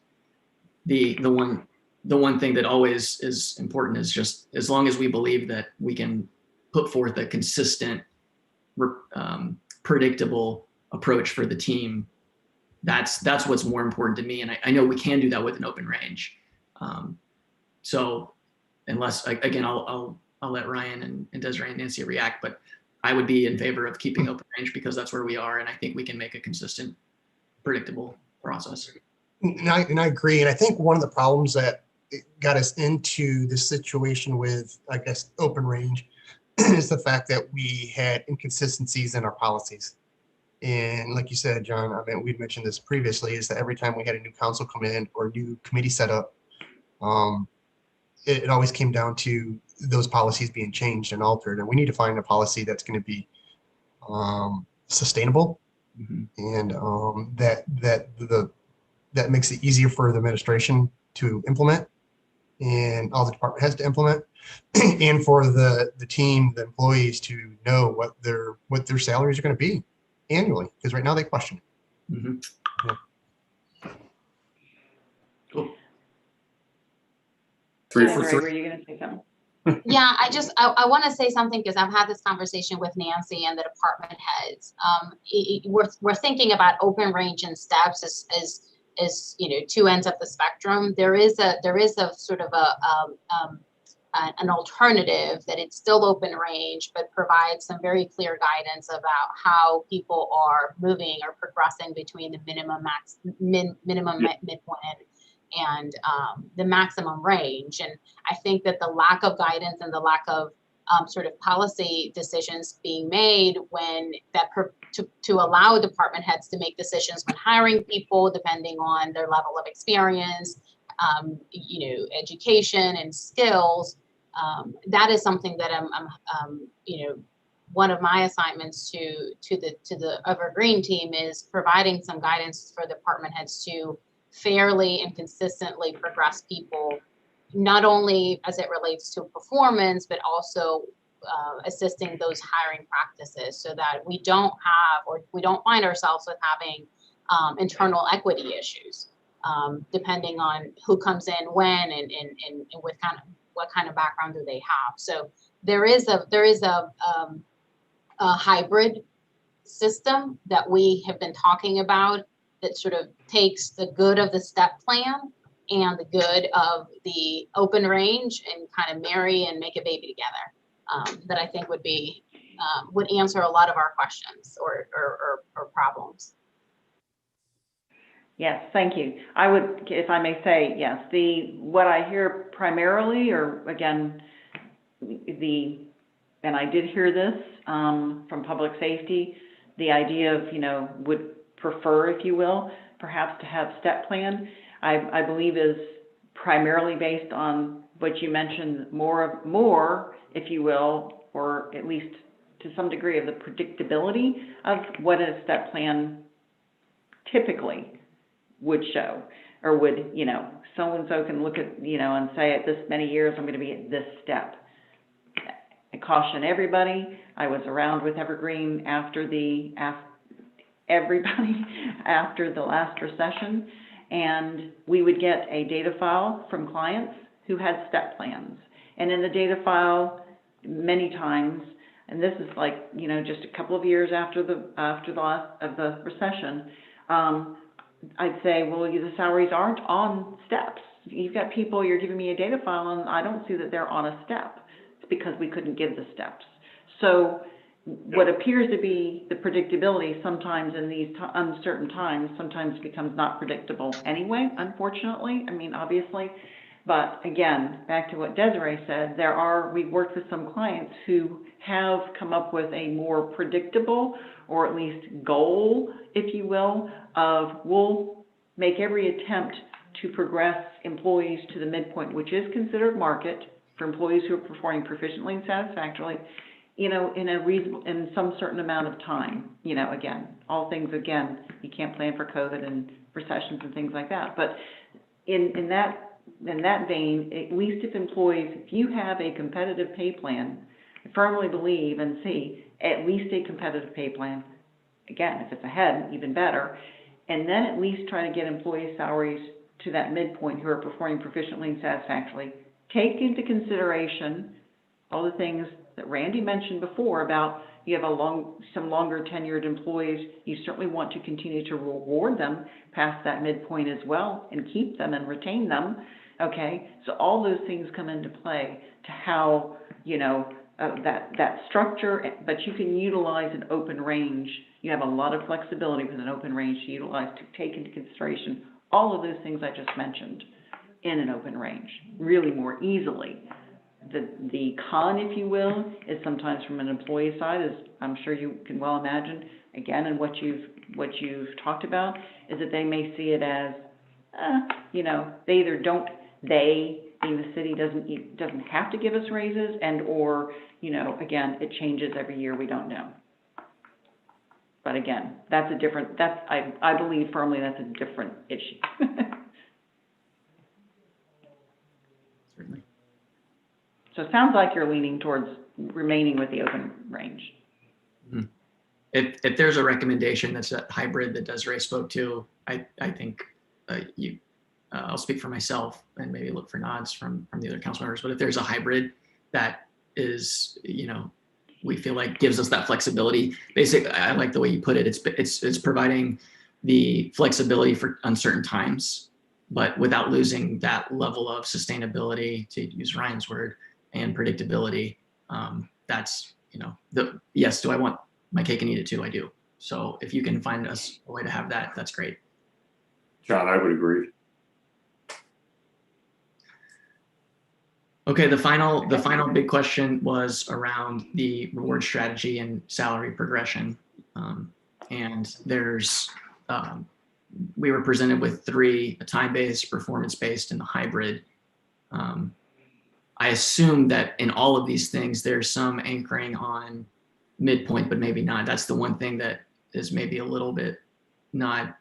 The one thing that always is important is just, as long as we believe that we can put forth a consistent, predictable approach for the team, that's what's more important to me. And I know we can do that with an open range. So unless, again, I'll let Ryan and Desiree and Nancy react, but I would be in favor of keeping open range because that's where we are. And I think we can make a consistent, predictable process. And I agree. And I think one of the problems that got us into this situation with, I guess, open range is the fact that we had inconsistencies in our policies. And like you said, John, I mean, we'd mentioned this previously, is that every time we had a new council come in or a new committee set up, it always came down to those policies being changed and altered. And we need to find a policy that's going to be sustainable, and that makes it easier for the administration to implement and all the department heads to implement, and for the team, the employees, to know what their salaries are going to be annually, because right now they question it. Yeah. Cool. 3 for 3. Were you going to say something? Yeah, I want to say something because I've had this conversation with Nancy and the department heads. We're thinking about open range and steps as two ends of the spectrum. There is a sort of an alternative that it's still open range, but provides some very clear guidance about how people are moving or progressing between the minimum midpoint and the maximum range. And I think that the lack of guidance and the lack of sort of policy decisions being made to allow department heads to make decisions when hiring people, depending on their level of experience, education and skills. That is something that one of my assignments to the Evergreen team is providing some guidance for department heads to fairly and consistently progress people, not only as it relates to performance, but also assisting those hiring practices so that we don't find ourselves with having internal equity issues, depending on who comes in when and what kind of background do they have. So there is a hybrid system that we have been talking about that sort of takes the good of the step plan and the good of the open range and kind of marry and make a baby together. That I think would answer a lot of our questions or problems. Yes, thank you. I would, if I may say, yes, what I hear primarily, or again, and I did hear this from public safety, the idea of, would prefer, if you will, perhaps to have step plan, I believe is primarily based on what you mentioned, more, if you will, or at least to some degree of the predictability of what a step plan typically would show, or would, so-and-so can look at, and say at this many years, I'm going to be at this step. I caution everybody, I was around with Evergreen after the last recession, and we would get a data file from clients who had step plans. And in the data file, many times, and this is like, just a couple of years after the last of the recession, I'd say, well, the salaries aren't on steps. You've got people, you're giving me a data file, and I don't see that they're on a step. It's because we couldn't give the steps. So what appears to be the predictability sometimes in these uncertain times sometimes becomes not predictable anyway, unfortunately. I mean, obviously. But again, back to what Desiree said, we've worked with some clients who have come up with a more predictable, or at least goal, if you will, of we'll make every attempt to progress employees to the midpoint, which is considered market for employees who are performing proficiently and satisfactorily, in some certain amount of time. Again, all things, you can't plan for COVID and recessions and things like that. But in that vein, at least if you have a competitive pay plan, I firmly believe and see at least a competitive pay plan. Again, if it's ahead, even better. And then at least try to get employee salaries to that midpoint who are performing proficiently and satisfactorily. Take into consideration all the things that Randy mentioned before about you have some longer tenured employees. You certainly want to continue to reward them past that midpoint as well and keep them and retain them. Okay, so all those things come into play to how, that structure, but you can utilize an open range. You have a lot of flexibility with an open range to utilize to take into consideration all of those things I just mentioned in an open range, really more easily. The con, if you will, is sometimes from an employee side, as I'm sure you can well imagine, again, and what you've talked about, is that they may see it as, they either don't, being the city doesn't have to give us raises, and or, again, it changes every year, we don't know. But again, I believe firmly that's a different issue. Certainly. So it sounds like you're leaning towards remaining with the open range. Mm-hmm. If there's a recommendation that's a hybrid that Desiree spoke to, I think I'll speak for myself and maybe look for nods from the other council members. But if there's a hybrid that is, we feel like gives us that flexibility. Basically, I like the way you put it. It's providing the flexibility for uncertain times, but without losing that level of sustainability, to use Ryan's word, and predictability. That's, yes, do I want my cake and eat it too? I do. So if you can find us a way to have that, that's great. John, I would agree. Okay, the final big question was around the reward strategy and salary progression. And there's we were presented with three: a time-based, performance-based, and the hybrid. I assume that in all of these things, there's some anchoring on midpoint, but maybe not. That's the one thing that is maybe a little bit not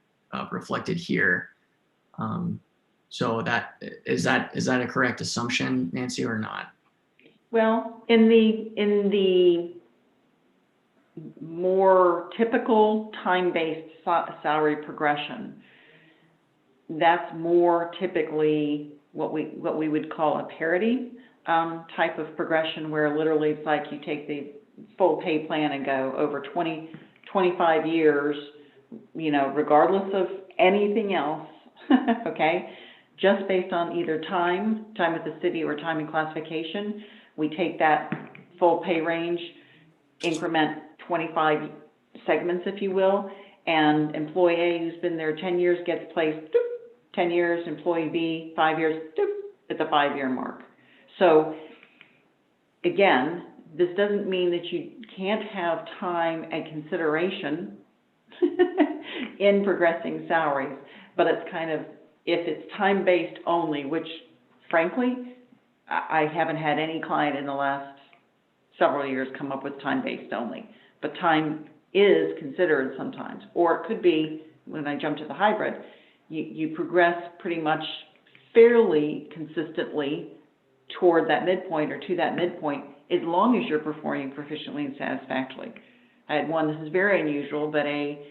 reflected here. So that is that a correct assumption, Nancy, or not? Well, in the more typical time-based salary progression, that's more typically what we would call a parity type of progression, where literally it's like you take the full pay plan and go over 25 years, you know, regardless of anything else, okay, just based on either time with the city or time in classification. We take that full pay range, increment 25 segments, if you will, and employee A who's been there 10 years gets placed, doop, 10 years, employee B, 5 years, doop, at the 5-year mark. So again, this doesn't mean that you can't have time and consideration in progressing salaries, but it's kind of, if it's time-based only, which frankly, I haven't had any client in the last several years come up with time-based only, but time is considered sometimes. Or it could be, when I jump to the hybrid, you progress pretty much fairly consistently toward that midpoint or to that midpoint, as long as you're performing proficiently and satisfactorily. I had one, this is very unusual, but a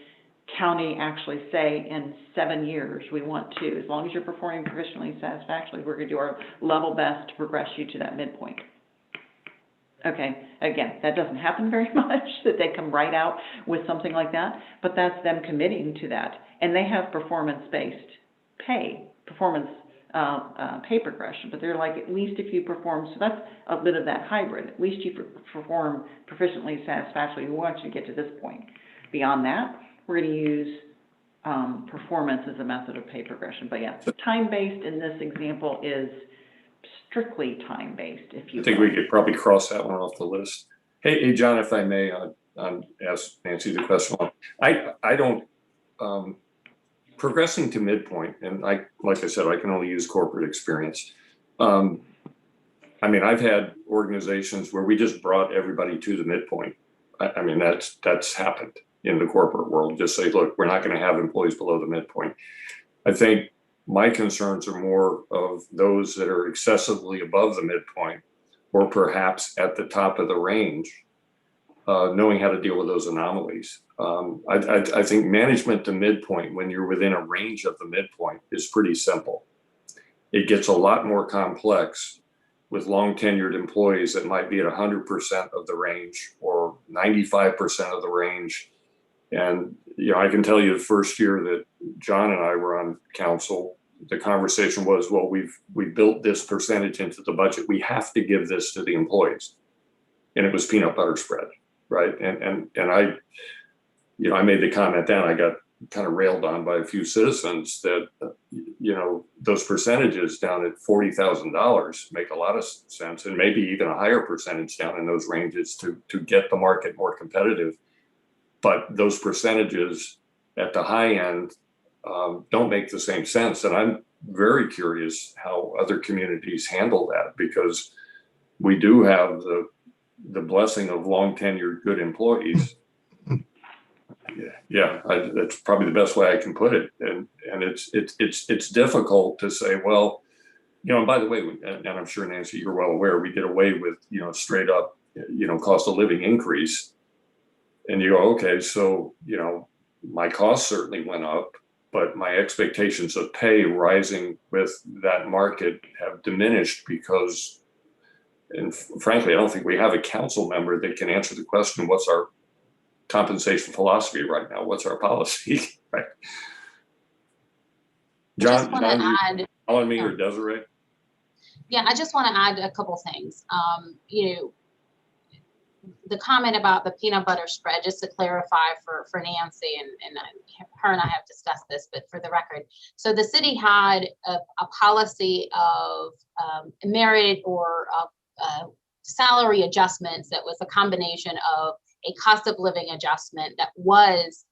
county actually say in 7 years, we want to, as long as you're performing proficiently and satisfactorily, we're going to do our level best to progress you to that midpoint. Okay, again, that doesn't happen very much, that they come right out with something like that, but that's them committing to that. And they have performance-based pay, pay progression, but they're like, at least if you perform, so that's a bit of that hybrid, at least you perform proficiently, satisfactorily, we want you to get to this point. Beyond that, we're going to use performance as a method of pay progression. But yeah, time-based in this example is strictly time-based, if you I think we could probably cross that one off the list. Hey, John, if I may, ask Nancy the question. I don't, progressing to midpoint, and like I said, I can only use corporate experience. I mean, I've had organizations where we just brought everybody to the midpoint. I mean, that's happened in the corporate world. Just say, look, we're not going to have employees below the midpoint. I think my concerns are more of those that are excessively above the midpoint, or perhaps at the top of the range, knowing how to deal with those anomalies. I think management to midpoint, when you're within a range of the midpoint, is pretty simple. It gets a lot more complex with long tenured employees that might be at 100% of the range or 95% of the range. And, you know, I can tell you the first year that John and I were on council, the conversation was, well, we built this percentage into the budget. We have to give this to the employees. And it was peanut butter spread, right? And I, you know, I made the comment then, I got kind of railed on by a few citizens that, you know, those percentages down at $40,000 make a lot of sense, and maybe even a higher percentage down in those ranges to get the market more competitive. But those percentages at the high end don't make the same sense. And I'm very curious how other communities handle that, because we do have the blessing of long tenured good employees. Yeah, that's probably the best way I can put it. And it's difficult to say, well, you know, and by the way, and I'm sure, Nancy, you're well aware, we did away with, you know, straight up, you know, cost of living increase. And you go, okay, so, you know, my costs certainly went up, but my expectations of pay rising with that market have diminished because, and frankly, I don't think we have a council member that can answer the question, what's our compensation philosophy right now? What's our policy? Right? John, on me or Desiree? Yeah, I just want to add a couple things. You know, the comment about the peanut butter spread, just to clarify for Nancy, and her and I have discussed this, but for the record, so the city had a policy of merit or salary adjustments that was a combination of a cost of living adjustment that was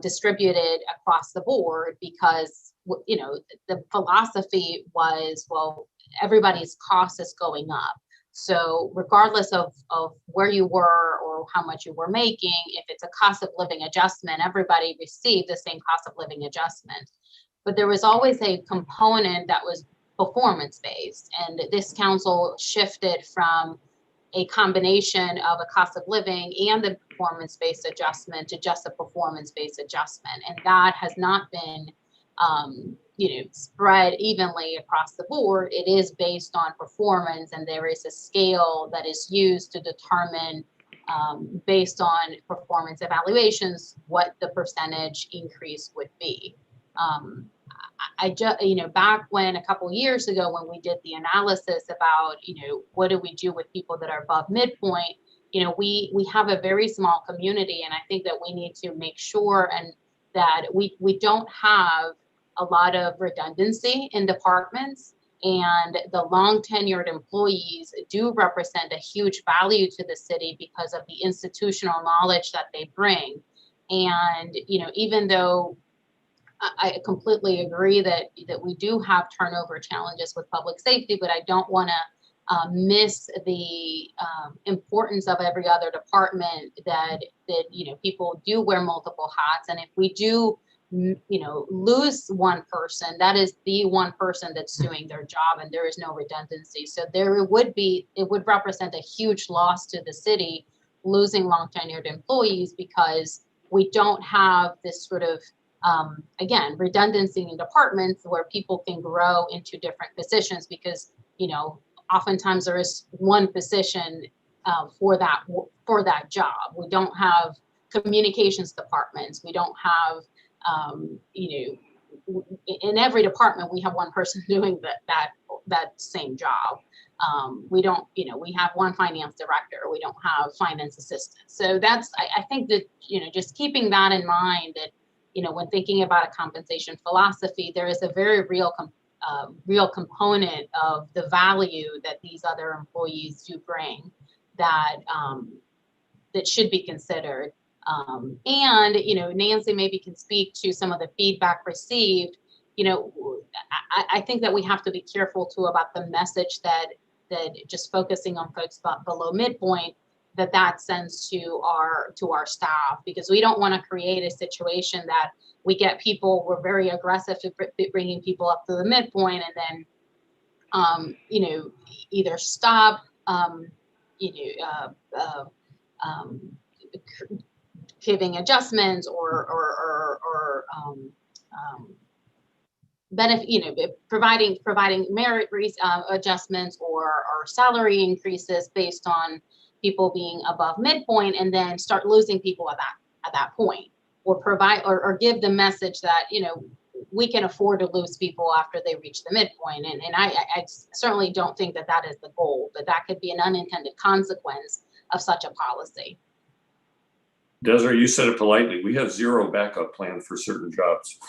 distributed across the board because, you know, the philosophy was, well, everybody's cost is going up. So regardless of where you were or how much you were making, if it's a cost of living adjustment, everybody received the same cost of living adjustment. But there was always a component that was performance-based, and this council shifted from a combination of a cost of living and the performance-based adjustment to just a performance-based adjustment. And that has not been spread evenly across the board. It is based on performance, and there is a scale that is used to determine, based on performance evaluations, what the percentage increase would be. Back when a couple years ago, when we did the analysis about, what do we do with people that are above midpoint, we have a very small community, and I think that we need to make sure and that we don't have a lot of redundancy in departments, and the long tenured employees do represent a huge value to the city because of the institutional knowledge that they bring. And, even though I completely agree that we do have turnover challenges with public safety, but I don't want to miss the importance of every other department that people do wear multiple hats. And if we do, lose one person, that is the one person that's doing their job, and there is no redundancy. So it would represent a huge loss to the city, losing long tenured employees, because we don't have this sort of redundancy in departments where people can grow into different positions, because oftentimes there is one position for that job. We don't have communications departments. We don't have in every department we have one person doing that same job. We don't, we have one finance director. We don't have finance assistants. So I think that just keeping that in mind, that when thinking about a compensation philosophy, there is a very real component of the value that these other employees do bring that should be considered. And Nancy maybe can speak to some of the feedback received. I think that we have to be careful too about the message that just focusing on folks below midpoint, that sends to our staff, because we don't want to create a situation that we get people, we're very aggressive to bringing people up to the midpoint, and then either stop giving adjustments or providing merit adjustments or salary increases based on people being above midpoint, and then start losing people at that point, or give the message that we can afford to lose people after they reach the midpoint. And I certainly don't think that is the goal, but that could be an unintended consequence of such a policy. Desiree, you said it politely. We have zero backup plan for certain jobs.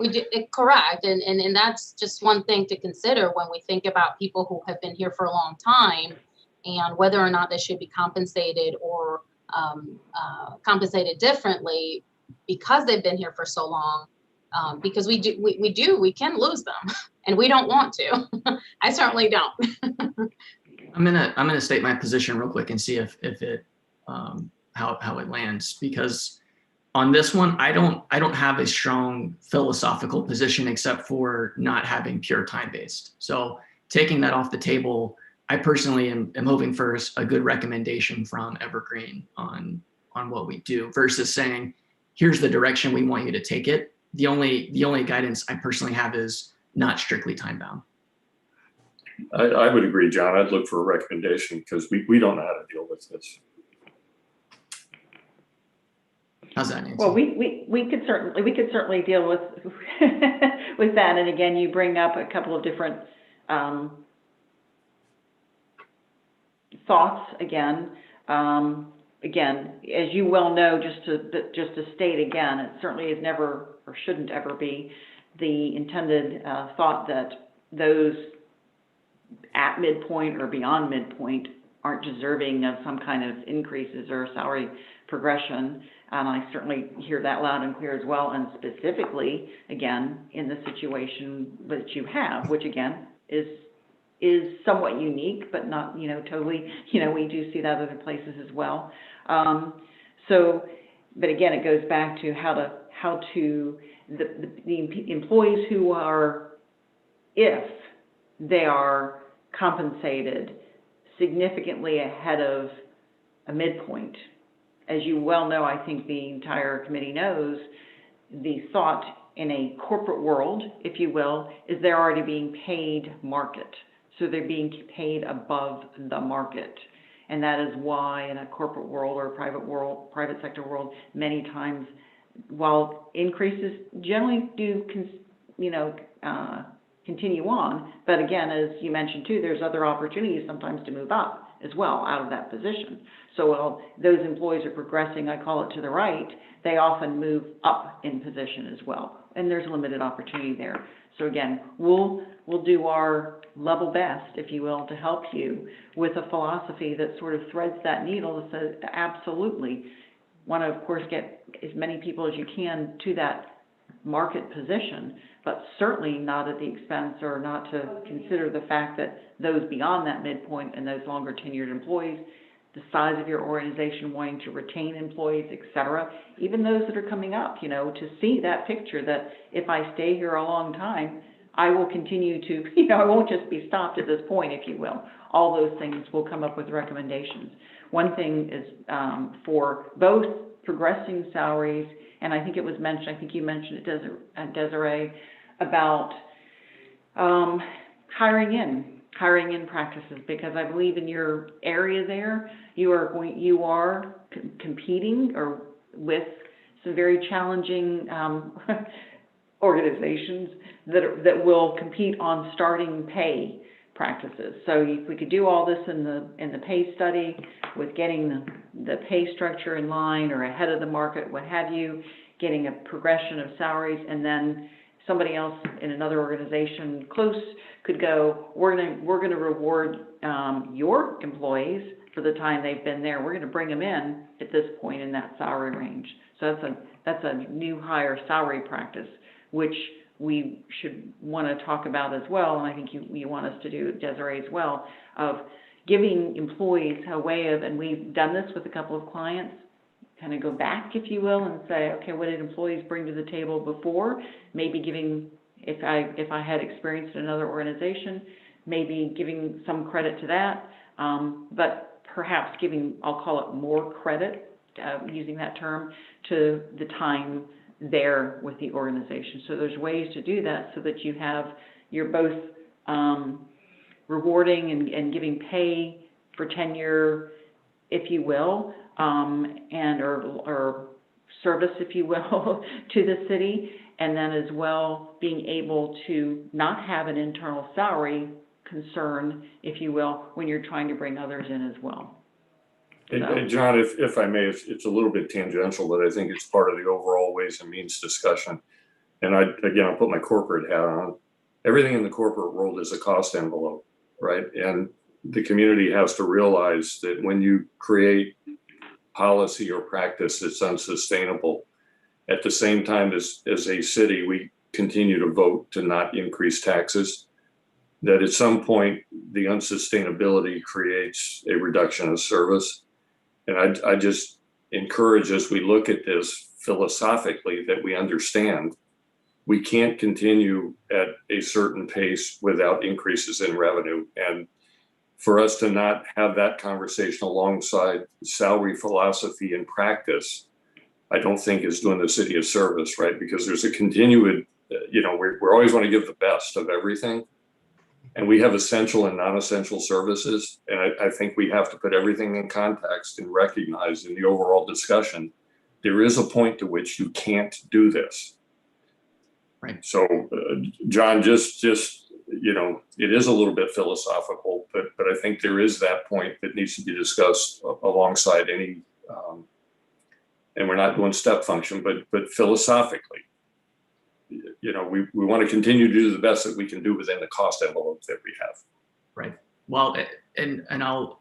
We do, correct, and that's just one thing to consider when we think about people who have been here for a long time, and whether or not they should be compensated or compensated differently because they've been here for so long. Because we can lose them, and we don't want to. I certainly don't. I'm gonna state my position real quick and see if it how it lands, because on this one, I don't have a strong philosophical position except for not having pure time-based. So taking that off the table, I personally am hoping for a good recommendation from Evergreen on what we do, versus saying, here's the direction we want you to take it. The only guidance I personally have is not strictly time-bound. I would agree, John. I'd look for a recommendation, because we don't know how to deal with this. How's that, Nancy? Well, we could certainly deal with with that. And again, you bring up a couple of different thoughts again. Again, as you well know, just to state again, it certainly is never, or shouldn't ever be, the intended thought that those at midpoint or beyond midpoint aren't deserving of some kind of increases or salary progression. And I certainly hear that loud and clear as well. And specifically, again, in the situation that you have, which again is somewhat unique, but not, totally, we do see that other places as well. But again, it goes back to how to the employees who are, if they are compensated significantly ahead of a midpoint. As you well know, I think the entire committee knows, the thought in a corporate world, if you will, is they're already being paid market. So they're being paid above the market. And that is why in a corporate world or private sector world, many times, while increases generally do, continue on, but again, as you mentioned too, there's other opportunities sometimes to move up as well out of that position. So while those employees are progressing, I call it to the right, they often move up in position as well. And there's limited opportunity there. So again, we'll do our level best, if you will, to help you with a philosophy that sort of threads that needle that says, absolutely, want to, of course, get as many people as you can to that market position, but certainly not at the expense or not to consider the fact that those beyond that midpoint and those longer tenured employees, the size of your organization wanting to retain employees, et cetera, even those that are coming up, to see that picture that if I stay here a long time, I will continue to, I won't just be stopped at this point, if you will. All those things will come up with recommendations. One thing is for both progressing salaries, and I think it was mentioned, I think you mentioned it, Desiree, about hiring in practices, because I believe in your area there, you are competing or with some very challenging organizations that will compete on starting pay practices. So if we could do all this in the pay study with getting the pay structure in line or ahead of the market, what have you, getting a progression of salaries, and then somebody else in another organization close could go, we're going to reward your employees for the time they've been there. We're going to bring them in at this point in that salary range. So that's a new hire salary practice, which we should want to talk about as well, and I think you want us to do, Desiree, as well, of giving employees a way of, and we've done this with a couple of clients, kind of go back, if you will, and say, okay, what did employees bring to the table before? Maybe giving, if I had experience in another organization, maybe giving some credit to that, but perhaps giving, I'll call it more credit, using that term, to the time there with the organization. So there's ways to do that so that you're both rewarding and giving pay for tenure, if you will, and or service, if you will, to the city, and then as well being able to not have an internal salary concern, if you will, when you're trying to bring others in as well. And John, if I may, it's a little bit tangential, but I think it's part of the overall ways and means discussion. And I'll put my corporate hat on. Everything in the corporate world is a cost envelope, right? And the community has to realize that when you create policy or practice that's unsustainable, at the same time as a city, we continue to vote to not increase taxes, that at some point the unsustainability creates a reduction of service. And I just encourage, as we look at this philosophically, that we understand we can't continue at a certain pace without increases in revenue. And for us to not have that conversation alongside salary philosophy and practice, I don't think is doing the city a service, right? Because there's a continued, we're always want to give the best of everything. And we have essential and non-essential services. And I think we have to put everything in context and recognize in the overall discussion, there is a point to which you can't do this. Right. So, John, just it is a little bit philosophical, but I think there is that point that needs to be discussed alongside any, and we're not doing step function, but philosophically, we want to continue to do the best that we can do within the cost envelope that we have. Right. Well, and I'll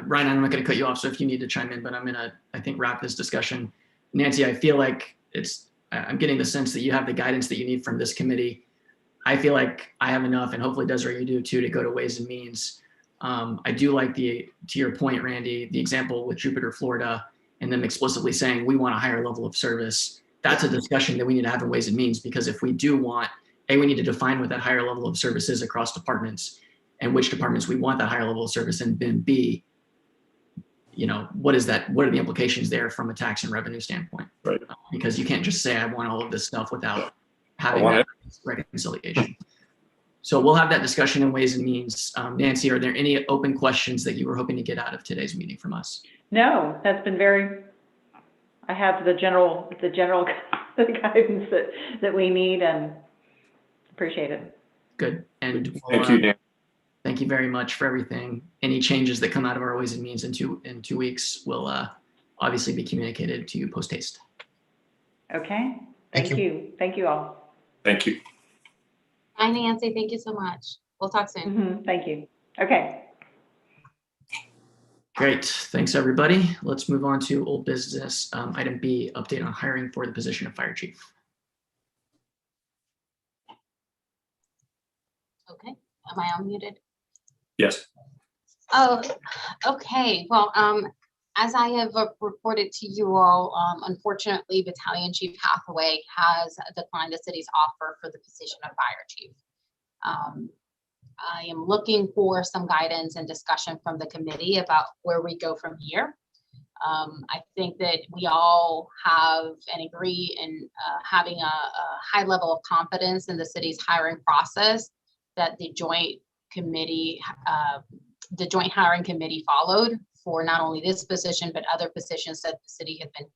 Ryan, I'm not going to cut you off, so if you need to chime in, but I'm going to, I think, wrap this discussion. Nancy, I feel like I'm getting the sense that you have the guidance that you need from this committee. I feel like I have enough, and hopefully Desiree, you do too, to go to Ways and Means. I do like to your point, Randy, the example with Jupiter, Florida, and them explicitly saying we want a higher level of service. That's a discussion that we need to have in Ways and Means, because if we do want, we need to define what that higher level of service is across departments and which departments we want that higher level of service, and then B, what is that? What are the implications there from a tax and revenue standpoint? Right. Because you can't just say I want all of this stuff without having that reconciliation. So we'll have that discussion in Ways and Means. Nancy, are there any open questions that you were hoping to get out of today's meeting from us? No, that's been I have the general guidance that we need, and appreciate it. Good. And Thank you, Dan. thank you very much for everything. Any changes that come out of our Ways and Means in 2 weeks will obviously be communicated to you post haste. Okay. Thank you. Thank you all. Thank you. Hi, Nancy. Thank you so much. We'll talk soon. Thank you. Okay. Great. Thanks, everybody. Let's move on to old business. Item B, update on hiring for the position of fire chief. Okay. Am I unmuted? Yes. Oh, okay. Well, as I have reported to you all, unfortunately, Battalion Chief Hathaway has declined the city's offer for the position of fire chief. I am looking for some guidance and discussion from the committee about where we go from here. I think that we all have and agree in having a high level of confidence in the city's hiring process that the joint hiring committee followed for not only this position, but other positions that the city had been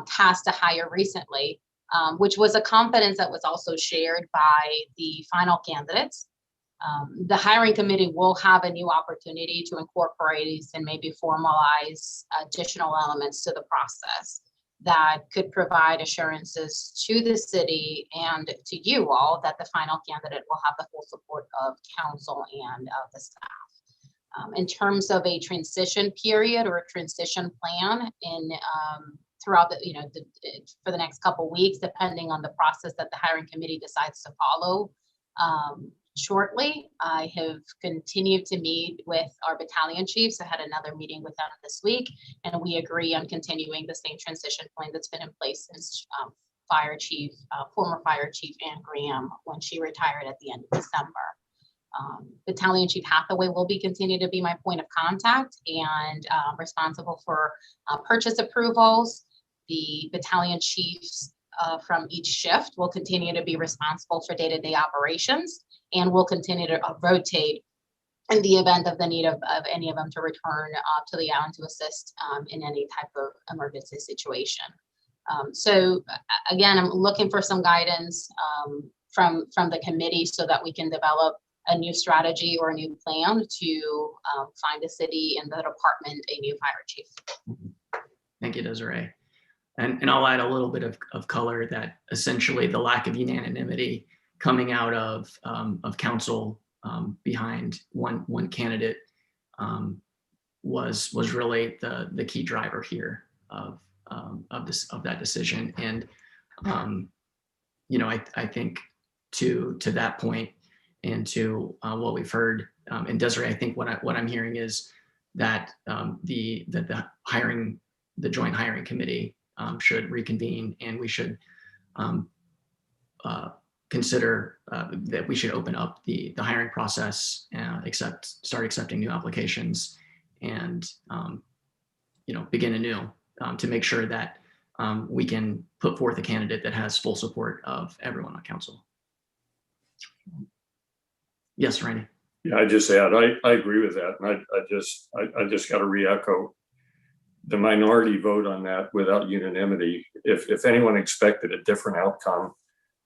tasked to hire recently, which was a confidence that was also shared by the final candidates. The hiring committee will have a new opportunity to incorporate and maybe formalize additional elements to the process that could provide assurances to the city and to you all that the final candidate will have the full support of council and of the staff. In terms of a transition period or a transition plan throughout for the next couple of weeks, depending on the process that the hiring committee decides to follow, shortly, I have continued to meet with our battalion chiefs. I had another meeting with them this week, and we agree on continuing the same transition plan that's been in place since former fire chief Ann Graham, when she retired at the end of December. Battalion Chief Hathaway will continue to be my point of contact and responsible for purchase approvals. The battalion chiefs from each shift will continue to be responsible for day-to-day operations, and will continue to rotate in the event of the need of any of them to return to the island to assist in any type of emergency situation. So again, I'm looking for some guidance from the committee so that we can develop a new strategy or a new plan to find the city and the department a new fire chief. Thank you, Desiree. And I'll add a little bit of color that essentially the lack of unanimity coming out of council behind one candidate was really the key driver here of that decision. And I think to that point and to what we've heard, and Desiree, I think what I'm hearing is that the joint hiring committee should reconvene, and we should consider that we should open up the hiring process, start accepting new applications, and begin anew to make sure that we can put forth a candidate that has full support of everyone on council. Yes, Randy. Yeah, I just add, I agree with that. And I just got to re-echo the minority vote on that without unanimity. If anyone expected a different outcome,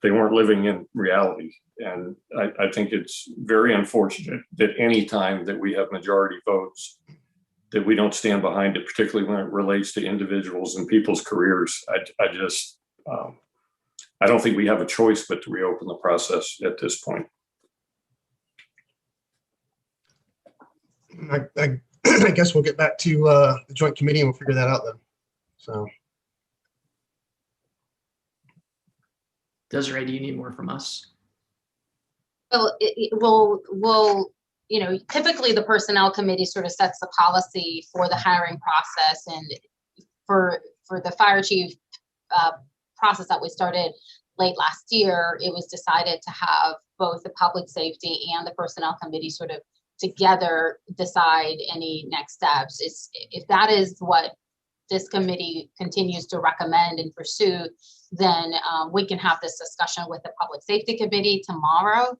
they weren't living in reality. And I think it's very unfortunate that any time that we have majority votes, that we don't stand behind it, particularly when it relates to individuals and people's careers. I don't think we have a choice but to reopen the process at this point. I I guess we'll get back to the joint committee and we'll figure that out then. So Desiree, do you need more from us? Well, will, you know, typically the personnel committee sort of sets the policy for the hiring process, and for the fire chief process that we started late last year, it was decided to have both the public safety and the personnel committee sort of together decide any next steps. If that is what this committee continues to recommend and pursue, then we can have this discussion with the public safety committee tomorrow,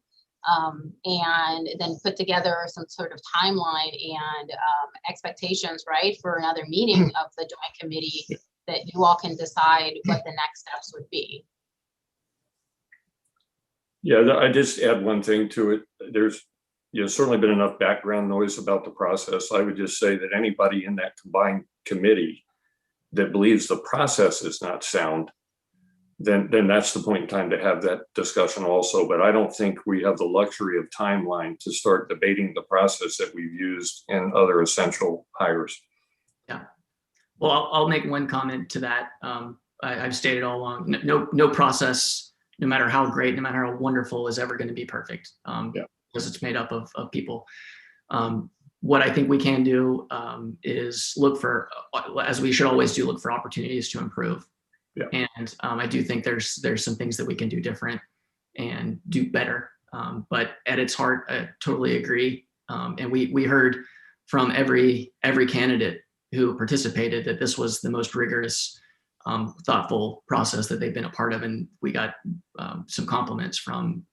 and then put together some sort of timeline and expectations, right, for another meeting of the joint committee, that you all can decide what the next steps would be. Yeah, I just add one thing to it. There's certainly been enough background noise about the process. I would just say that anybody in that combined committee that believes the process is not sound, then that's the point in time to have that discussion also. But I don't think we have the luxury of timeline to start debating the process that we've used in other essential hires. Yeah. Well, I'll make one comment to that. I've stated all along, no process, no matter how great, no matter how wonderful, is ever going to be perfect, because it's made up of people. What I think we can do is look for, as we should always do, look for opportunities to improve. Yeah. And I do think there's some things that we can do different and do better. But at its heart, I totally agree. And we heard from every candidate who participated that this was the most rigorous, thoughtful process that they've been a part of. And we got some compliments from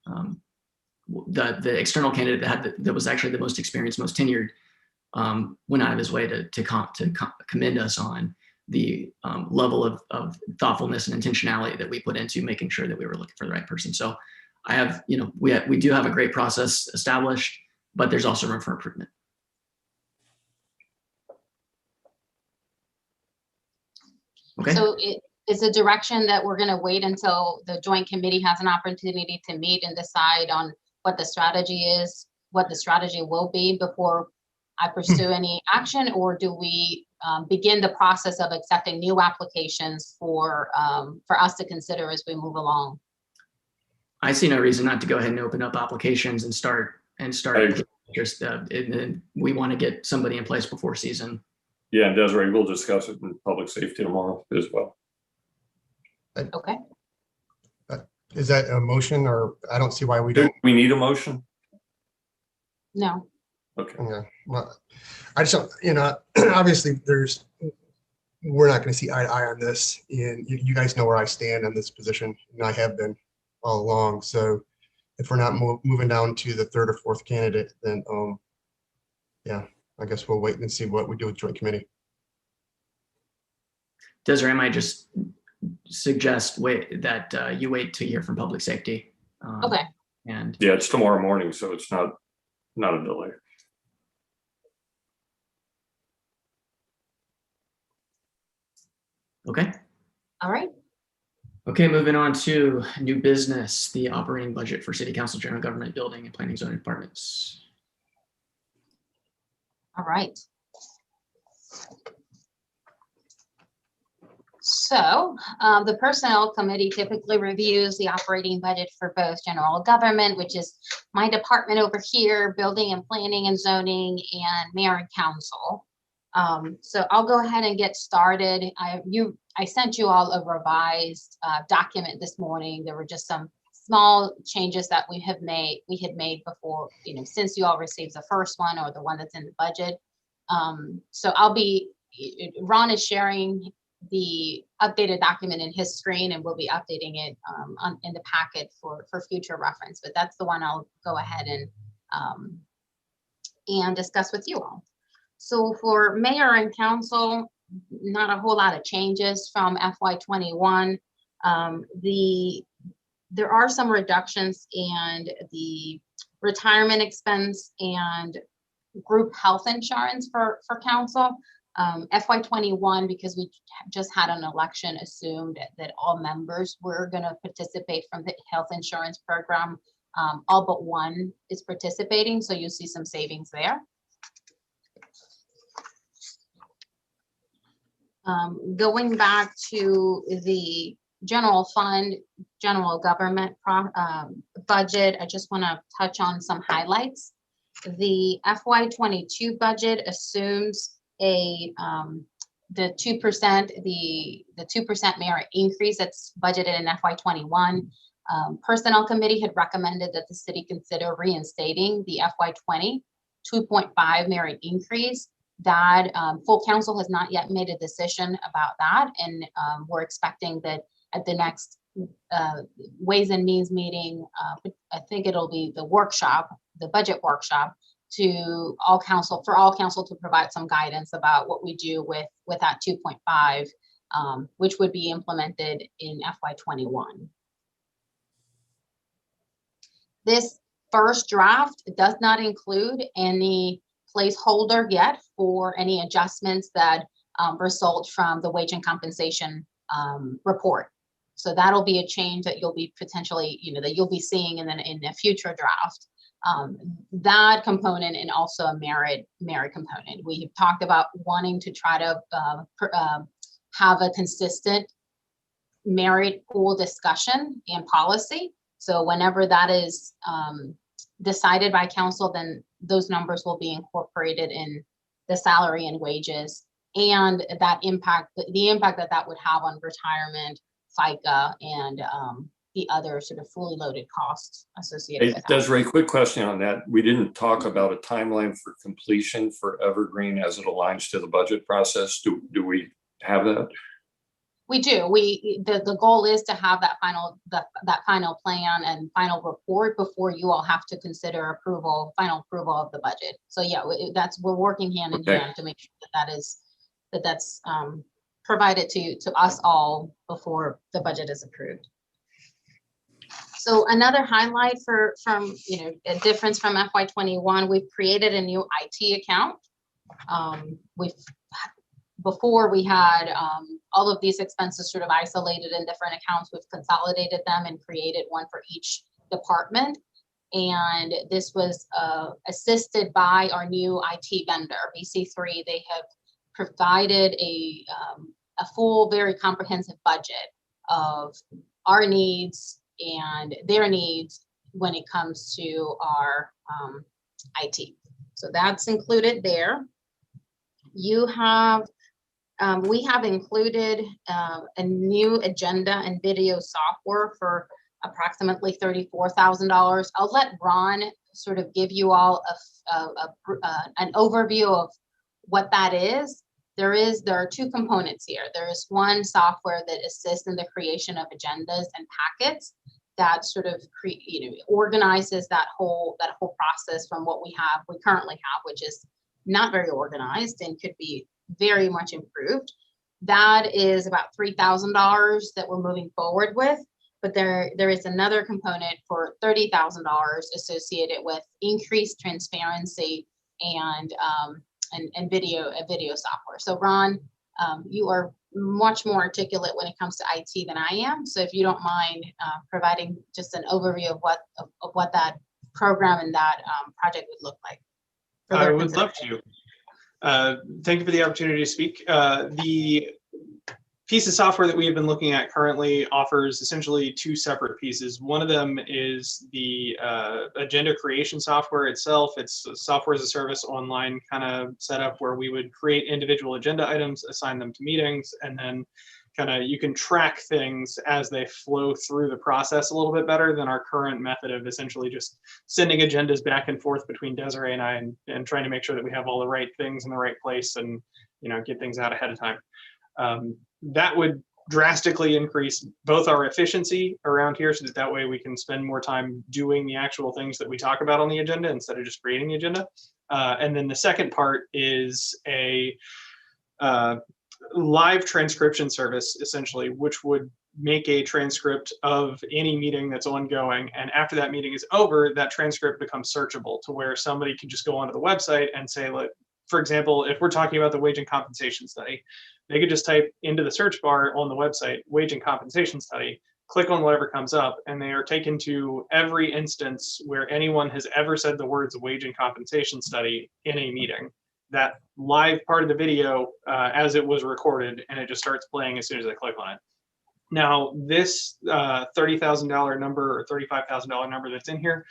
the external candidate that was actually the most experienced, most tenured, went out of his way to commend us on the level of thoughtfulness and intentionality that we put into making sure that we were looking for the right person. So I have, we do have a great process established, but there's also room for improvement. Okay. So it is a direction that we're going to wait until the joint committee has an opportunity to meet and decide on what the strategy is, what the strategy will be before I pursue any action, or do we begin the process of accepting new applications for us to consider as we move along? I see no reason not to go ahead and open up applications and start. Just and we want to get somebody in place before season. Yeah, and Desiree, we'll discuss it in public safety tomorrow as well. Okay. is that a motion, or I don't see why we Do don't? we need a motion? No. Okay. Yeah, well, I just don't, obviously we're not going to see eye to eye on this, and you guys know where I stand on this position, and I have been all along. So if we're not moving down to the third or fourth candidate, then yeah, I guess we'll wait and see what we do with joint committee. Desiree, I might just suggest that you wait to hear from public safety. Okay. And Yeah, it's tomorrow morning, so it's not a delay. okay. All right. Okay, moving on to new business, the operating budget for City Council, General Government, Building, and Planning Zoning Departments. All right. So the Personnel Committee typically reviews the operating budget for both general government, which is my department over here, building and planning and zoning, and mayor and council. So I'll go ahead and get started. I sent you all a revised document this morning. There were just some small changes that we had made before, since you all received the first one or the one that's in the budget. So Ron is sharing the updated document in his screen, and we'll be updating it in the packet for future reference, but that's the one I'll go ahead and discuss with you all. So for mayor and council, not a whole lot of changes from FY21. There are some reductions in the retirement expense and group health insurance for council. FY21, because we just had an election, assumed that all members were going to participate from the health insurance program. All but one is participating, so you'll see some savings there. Going back to the general fund, general government budget, I just want to touch on some highlights. The FY22 budget assumes the 2% the 2% merit increase that's budgeted in FY21. Personnel committee had recommended that the city consider reinstating the FY20 2.5 merit increase. That full council has not yet made a decision about that, and we're expecting that at the next Ways and Means meeting, I think it'll be the workshop, the budget workshop, to all council to provide some guidance about what we do with that 2.5, which would be implemented in FY21. This first draft does not include any placeholder yet for any adjustments that result from the wage and compensation report. So that'll be a change that you'll be potentially, that you'll be seeing in a future draft. That component, and also a merit component. We've talked about wanting to try to have a consistent merit pool discussion and policy. So whenever that is decided by council, then those numbers will be incorporated in the salary and wages, and that the impact that would have on retirement, FICA, and the other sort of fully loaded costs associated with that. Desiree, quick question on that. We didn't talk about a timeline for completion for Evergreen as it aligns to the budget process. Do we have that? We do. The goal is to have that final plan and final report before you all have to consider final approval of the budget. So yeah, we're working hand in hand to make sure that's provided to us all before the budget is approved. So another highlight from a difference from FY21, we've created a new IT account. Before we had all of these expenses sort of isolated in different accounts. We've consolidated them and created one for each department. And this was assisted by our new IT vendor, BC3. They have provided a full, very comprehensive budget of our needs and their needs when it comes to our IT. So that's included there. You have we have included a new agenda and video software for approximately $34,000. I'll let Ron sort of give you all an overview of what that is. There are two components here. There is one software that assists in the creation of agendas and packets that sort of organizes that whole process from what we currently have, which is not very organized and could be very much improved. That is about $3,000 that we're moving forward with, but there is another component for $30,000 associated with increased transparency and video software. So Ron, you are much more articulate when it comes to IT than I am. So if you don't mind providing just an overview of what that program and that project would look like. I would love to. Thank you for the opportunity to speak. The piece of software that we have been looking at currently offers essentially two separate pieces. One of them is the agenda creation software itself. It's a software as a service online kind of setup where we would create individual agenda items, assign them to meetings, and then you can track things as they flow through the process a little bit better than our current method of essentially just sending agendas back and forth between Desiree and I and trying to make sure that we have all the right things in the right place and get things out ahead of time. That would drastically increase both our efficiency around here so that way we can spend more time doing the actual things that we talk about on the agenda instead of just creating the agenda. And then the second part is a live transcription service, essentially, which would make a transcript of any meeting that's ongoing. And after that meeting is over, that transcript becomes searchable to where somebody can just go onto the website and say, like, for example, if we're talking about the wage and compensation study, they could just type into the search bar on the website, wage and compensation study, click on whatever comes up, and they are taken to every instance where anyone has ever said the words wage and compensation study in a meeting. that live part of the video as it was recorded, and it just starts playing as soon as I click on it. Now, this $30,000 number or $35,000 number that's in here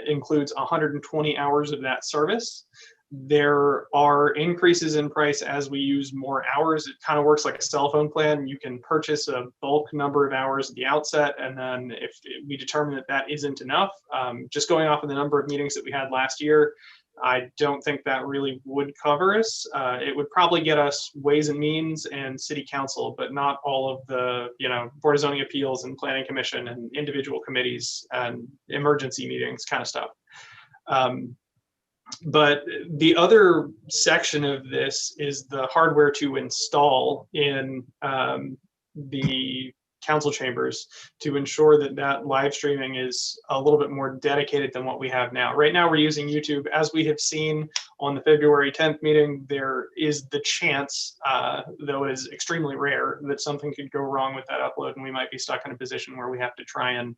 includes 120 hours of that service. There are increases in price as we use more hours. It kind of works like a cell phone plan. You can purchase a bulk number of hours at the outset, and then if we determine that that isn't enough, just going off of the number of meetings that we had last year, I don't think that really would cover us. It would probably get us Ways and Means and City Council, but not all of the, Board of Zoning Appeals and Planning Commission and individual committees and emergency meetings kind of stuff. But the other section of this is the hardware to install in the council chambers to ensure that that live streaming is a little bit more dedicated than what we have now. Right now, we're using YouTube. As we have seen on the February 10th meeting, there is the chance, though it is extremely rare, that something could go wrong with that upload, and we might be stuck in a position where we have to try and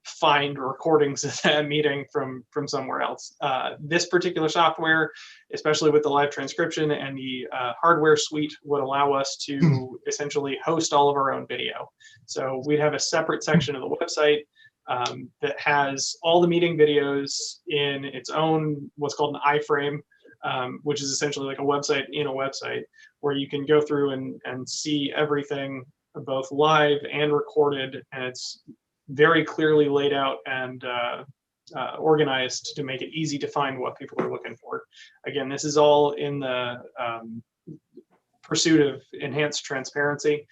find recordings of that meeting from somewhere else. This particular software, especially with the live transcription and the hardware suite, would allow us to essentially host all of our own video. So we'd have a separate section of the website that has all the meeting videos in its own, what's called an iframe, which is essentially like a website in a website, where you can go through and see everything both live and recorded, and it's very clearly laid out and organized to make it easy to find what people are looking for. Again, this is all in the pursuit of enhanced transparency.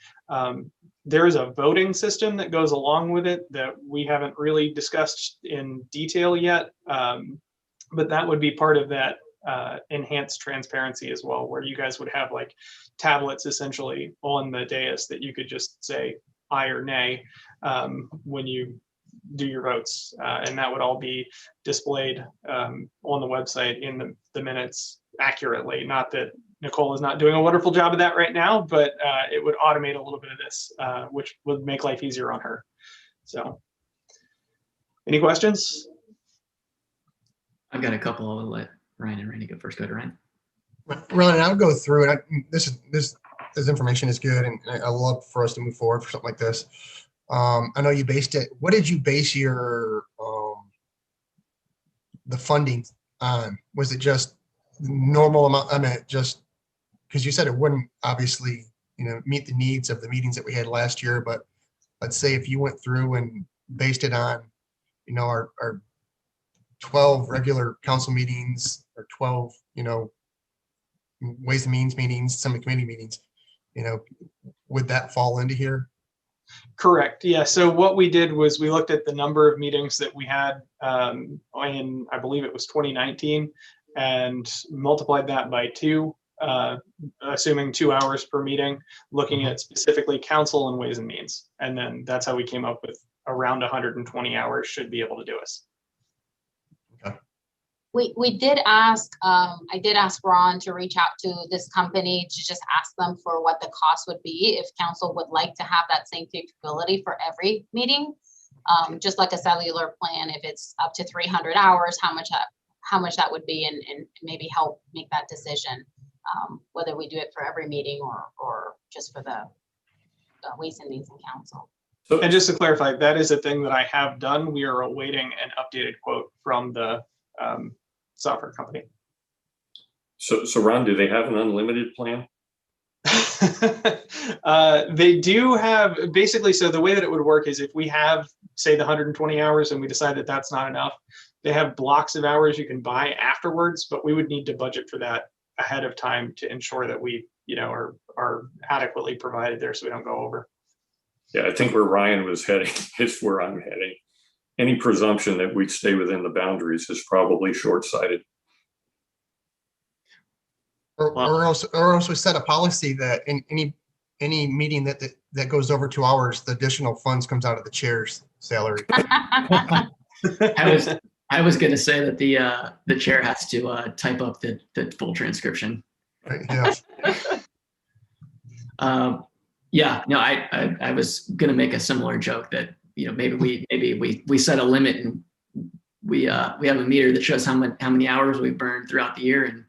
There is a voting system that goes along with it that we haven't really discussed in detail yet, but that would be part of that enhanced transparency as well, where you guys would have like tablets essentially on the dais that you could just say aye or nay when you do your votes, and that would all be displayed on the website in the minutes accurately. Not that Nicole is not doing a wonderful job of that right now, but it would automate a little bit of this, which would make life easier on her. So, any questions? I've got a couple. I'll let Ryan and Randy go first. Go to Ryan. Ron, I'll go through it. This information is good, and I love for us to move forward for something like this. I know you based it. What did you base your the funding on? Was it just normal amount? I mean, just because you said it wouldn't obviously, meet the needs of the meetings that we had last year. But let's say if you went through and based it on, our 12 regular council meetings or 12, Ways and Means meetings, some committee meetings, would that fall into here? Correct. Yeah. So what we did was we looked at the number of meetings that we had in, I believe it was 2019, and multiplied that by 2, assuming 2 hours per meeting, looking at specifically council and Ways and Means. And then that's how we came up with around 120 hours should be able to do us. We did ask, I did ask Ron to reach out to this company to just ask them for what the cost would be if council would like to have that same capability for every meeting. Just like a cellular plan, if it's up to 300 hours, how much that would be, and maybe help make that decision, whether we do it for every meeting or just for the Ways and Means and Council. And just to clarify, that is a thing that I have done. We are awaiting an updated quote from the software company. So Ron, do they have an unlimited plan? They do have, basically, so the way that it would work is if we have, say, the 120 hours and we decide that that's not enough, they have blocks of hours you can buy afterwards, but we would need to budget for that ahead of time to ensure that we, are adequately provided there so we don't go over. Yeah, I think where Ryan was heading is where I'm heading. Any presumption that we'd stay within the boundaries is probably short-sighted. Or else we set a policy that in any meeting that goes over 2 hours, the additional funds comes out of the chair's salary. I was going to say that the chair has to type up the full transcription. Right, yes. Yeah, no, I was going to make a similar joke that maybe we set a limit and we have a meter that shows how many hours we burned throughout the year, and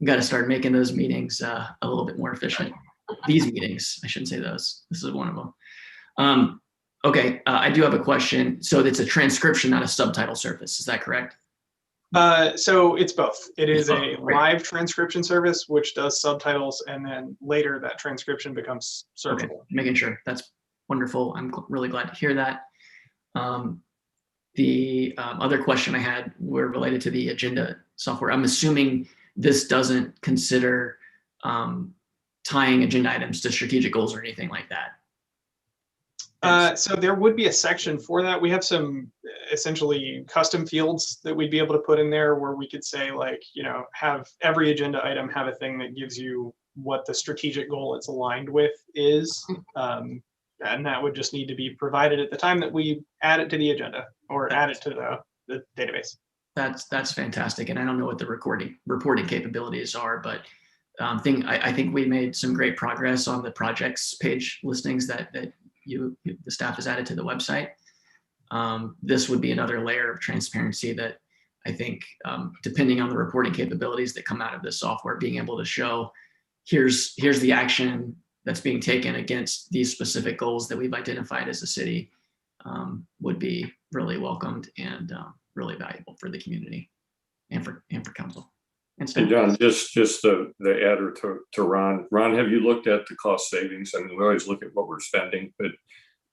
got to start making those meetings a little bit more efficient. These meetings, I shouldn't say those. This is one of them. Okay, I do have a question. So it's a transcription, not a subtitle service. Is that correct? So it's both. It is a both, right. live transcription service, which does subtitles, and then later that transcription becomes searchable. Okay, making sure. That's wonderful. I'm really glad to hear that. The other question I had were related to the agenda software. I'm assuming this doesn't consider tying agenda items to strategic goals or anything like that. So there would be a section for that. We have some essentially custom fields that we'd be able to put in there where we could say, like, you know, have every agenda item have a thing that gives you what the strategic goal it's aligned with is. And that would just need to be provided at the time that we add it to the agenda or add it to the database. That's fantastic. And I don't know what the reporting capabilities are, but I think we made some great progress on the projects page listings that the staff has added to the website. This would be another layer of transparency that I think, depending on the reporting capabilities that come out of this software, being able to show here's the action that's being taken against these specific goals that we've identified as a city would be really welcomed and really valuable for the community and for council. And John, just the adder to Ron. Ron, have you looked at the cost savings? I mean, we always look at what we're spending, but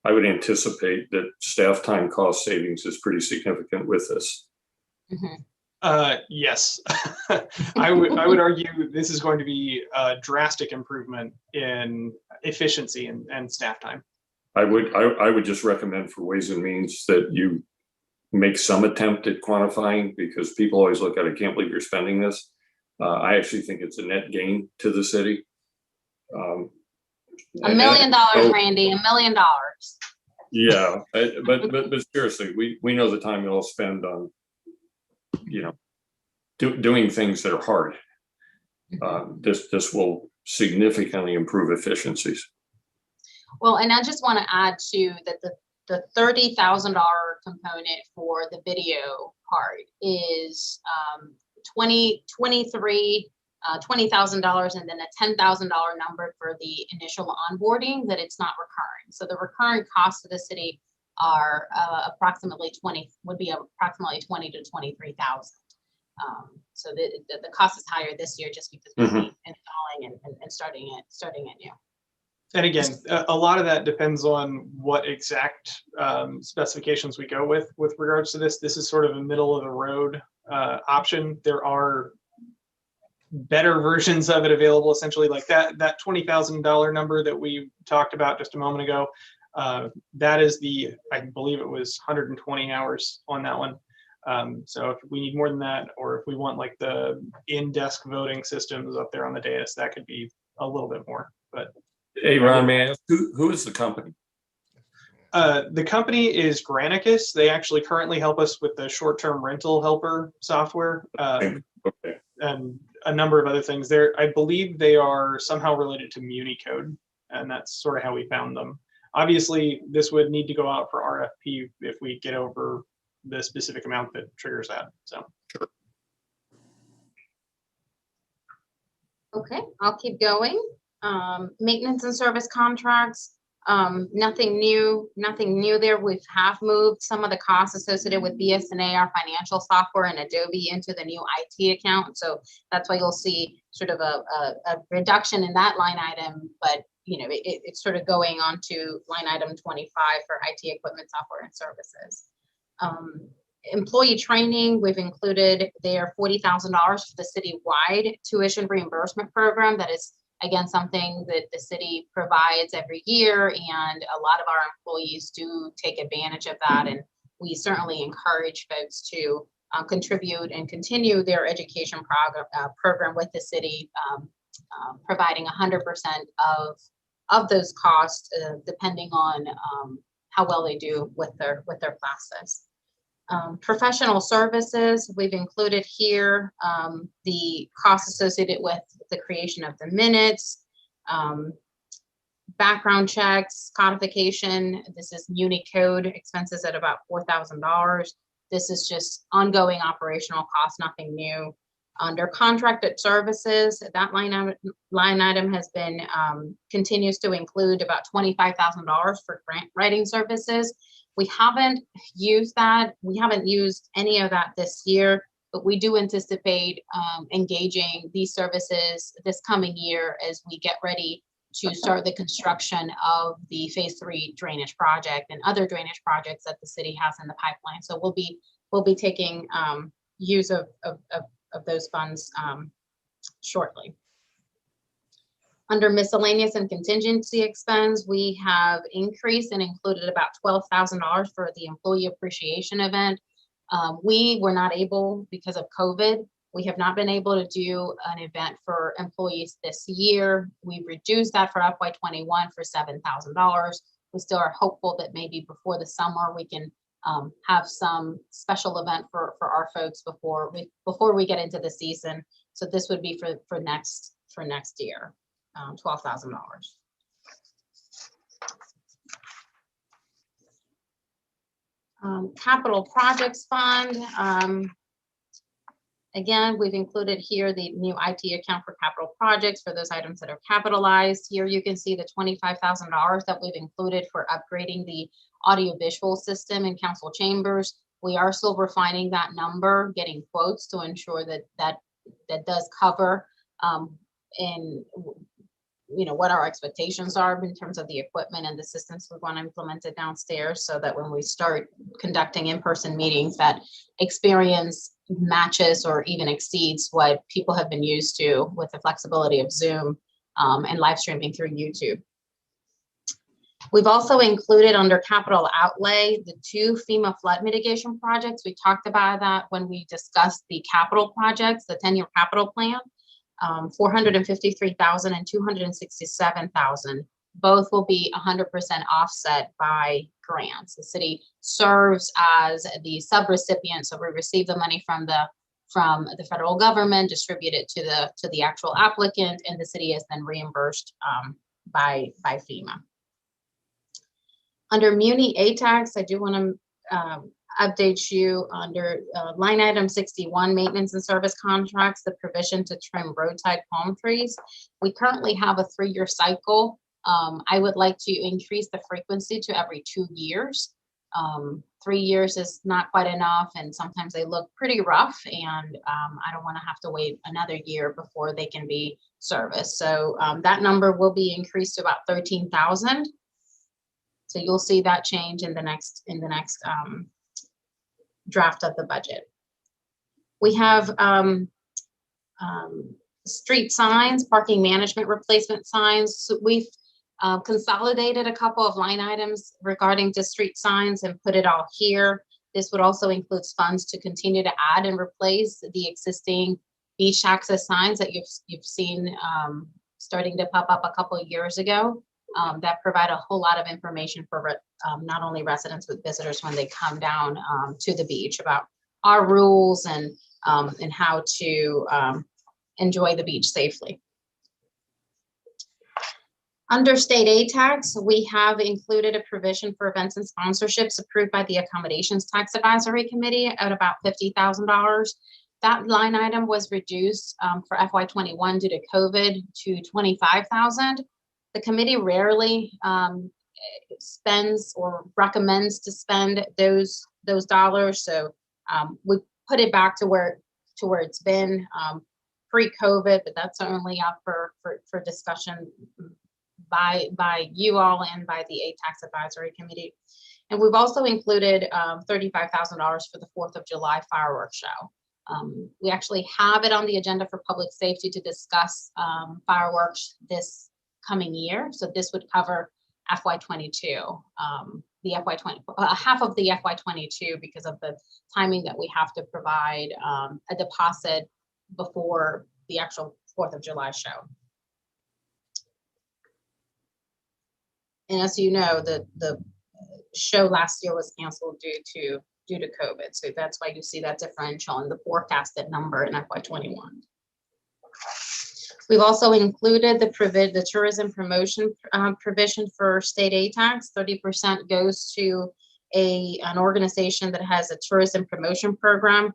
I would anticipate that staff time cost savings is pretty significant with this. Yes, I would argue this is going to be a drastic improvement in efficiency and staff time. I would just recommend for Ways and Means that you make some attempt at quantifying, because people always look at, I can't believe you're spending this. I actually think it's a net gain to the city. $1 million, Randy, $1 million. Yeah, but seriously, we know the time you all spend on, you know, doing things that are hard. This will significantly improve efficiencies. Well, and I just want to add to that the $30,000 component for the video part is $20,000, and then a $10,000 number for the initial onboarding, that it's not recurring. So the recurring costs to the city are approximately 20 to 23,000. So the cost is higher this year just because we're installing and starting it new. And again, a lot of that depends on what exact specifications we go with regards to this. This is sort of a middle of the road option. There are better versions of it available, essentially, like that $20,000 number that we talked about just a moment ago. That is I believe it was 120 hours on that one. So if we need more than that, or if we want like the in-desk voting systems up there on the dais, that could be a little bit more. But hey, Ron, may I ask, who is the company? The company is Granicus. They actually currently help us with the short-term rental helper software. Okay. And a number of other things there. I believe they are somehow related to Municode, and that's sort of how we found them. Obviously, this would need to go out for RFP if we get over the specific amount that triggers that. So. Sure. Okay, I'll keep going. Maintenance and service contracts. Nothing new there. We have moved some of the costs associated with BSNA, our financial software, and Adobe into the new IT account. So that's why you'll see sort of a reduction in that line item, but you know, it's sort of going on to line item 25 for IT equipment, software, and services. Employee training, we've included there $40,000 for the citywide tuition reimbursement program. That is, again, something that the city provides every year, and a lot of our employees do take advantage of that. And we certainly encourage folks to contribute and continue their education program with the city, providing 100% of those costs, depending on how well they do with their classes. Professional services, we've included here the costs associated with the creation of the minutes, background checks, codification. This is Unicode expenses at about $4,000. This is just ongoing operational costs, nothing new. Under contracted services, that line item has been, continues to include about $25,000 for grant writing services. We haven't used that. We haven't used any of that this year, but we do anticipate engaging these services this coming year as we get ready to start the construction of the Phase 3 drainage project and other drainage projects that the city has in the pipeline. So we'll be taking use of those funds shortly. Under miscellaneous and contingency expense, we have increased and included about $12,000 for the employee appreciation event. We were not able, because of COVID, we have not been able to do an event for employees this year. We reduced that for FY21 for $7,000. We still are hopeful that maybe before the summer we can have some special event for our folks before we get into the season. So this would be for next year, $12,000. Capital projects fund. Again, we've included here the new IT account for capital projects for those items that are capitalized. Here you can see the $25,000 that we've included for upgrading the audiovisual system in council chambers. We are still refining that number, getting quotes to ensure that does cover in what our expectations are in terms of the equipment and the systems we want implemented downstairs, so that when we start conducting in-person meetings, that experience matches or even exceeds what people have been used to with the flexibility of Zoom and live streaming through YouTube. We've also included under capital outlay the 2 FEMA flood mitigation projects. We talked about that when we discussed the capital projects, the 10-year capital plan. $453,000 and $267,000. Both will be 100% offset by grants. The city serves as the subrecipient, so we receive the money from the federal government, distribute it to the actual applicant, and the city is then reimbursed by FEMA. Under Muni ATAX, I do want to update you under line item 61, maintenance and service contracts, the provision to trim roadside palm trees. We currently have a 3-year cycle. I would like to increase the frequency to every 2 years. 3 years is not quite enough, and sometimes they look pretty rough, and I don't want to have to wait another year before they can be serviced. So that number will be increased to about 13,000. So you'll see that change in the next draft of the budget. We have street signs, parking management replacement signs. So we've consolidated a couple of line items regarding to street signs and put it all here. This would also include funds to continue to add and replace the existing beach access signs that you've seen starting to pop up a couple of years ago. That provide a whole lot of information for not only residents but visitors when they come down to the beach about our rules and how to enjoy the beach safely. Under state aid tax, we have included a provision for events and sponsorships approved by the Accommodations Tax Advisory Committee at about $50,000. That line item was reduced for FY21 due to COVID to $25,000. The committee rarely spends or recommends to spend those dollars, so we put it back to where it's been pre-COVID, but that's only up for discussion by you all and by the Aid Tax Advisory Committee. And we've also included $35,000 for the 4th of July fireworks show. We actually have it on the agenda for public safety to discuss fireworks this coming year. So this would cover FY22, the FY20, half of the FY22 because of the timing that we have to provide a deposit before the actual 4th of July show. And as you know, the show last year was canceled due to COVID. So that's why you see that differential in the forecasted number in FY21. We've also included the tourism promotion provision for state aid tax. 30% goes to an organization that has a tourism promotion program.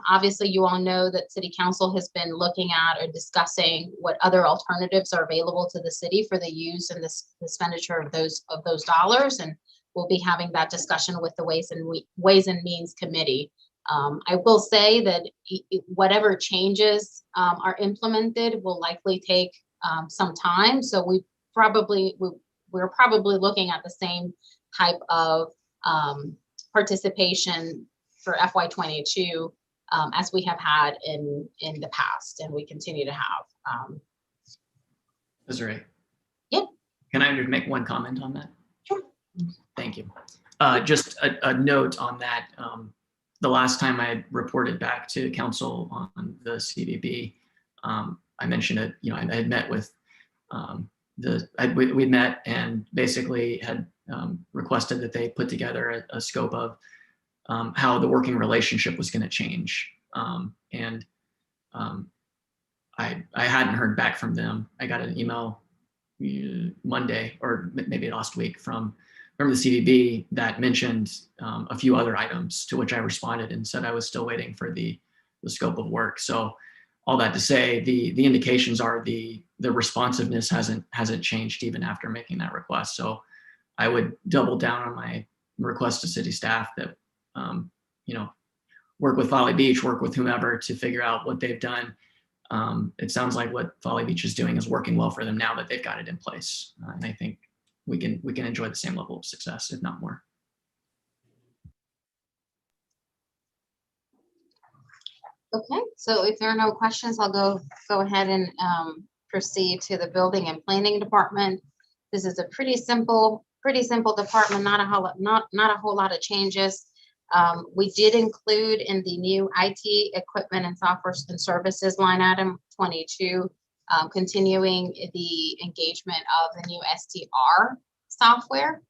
Obviously, you all know that City Council has been looking at or discussing what other alternatives are available to the city for the use and this expenditure of those dollars, and we'll be having that discussion with the Ways and Means Committee. I will say that whatever changes are implemented will likely take some time. So we're probably looking at the same type of participation for FY22 as we have had in the past, and we continue to have. Desiree? Yep. Can I just make one comment on that? Sure. Thank you. Just a note on that. The last time I reported back to council on the CVB, I mentioned it, I had met with we met and basically had requested that they put together a scope of how the working relationship was going to change. And I hadn't heard back from them. I got an email Monday or maybe last week from the CVB that mentioned a few other items, to which I responded and said I was still waiting for the scope of work. So all that to say, the indications are the responsiveness hasn't changed even after making that request. So I would double down on my request to city staff that work with Folly Beach, work with whomever to figure out what they've done. It sounds like what Folly Beach is doing is working well for them now that they've got it in place. And I think we can enjoy the same level of success, if not more. Okay, so if there are no questions, I'll go ahead and proceed to the Building and Planning Department. This is a pretty simple department, not a whole lot of changes. We did include in the new IT equipment and software and services line item 22, continuing the engagement of the new STR software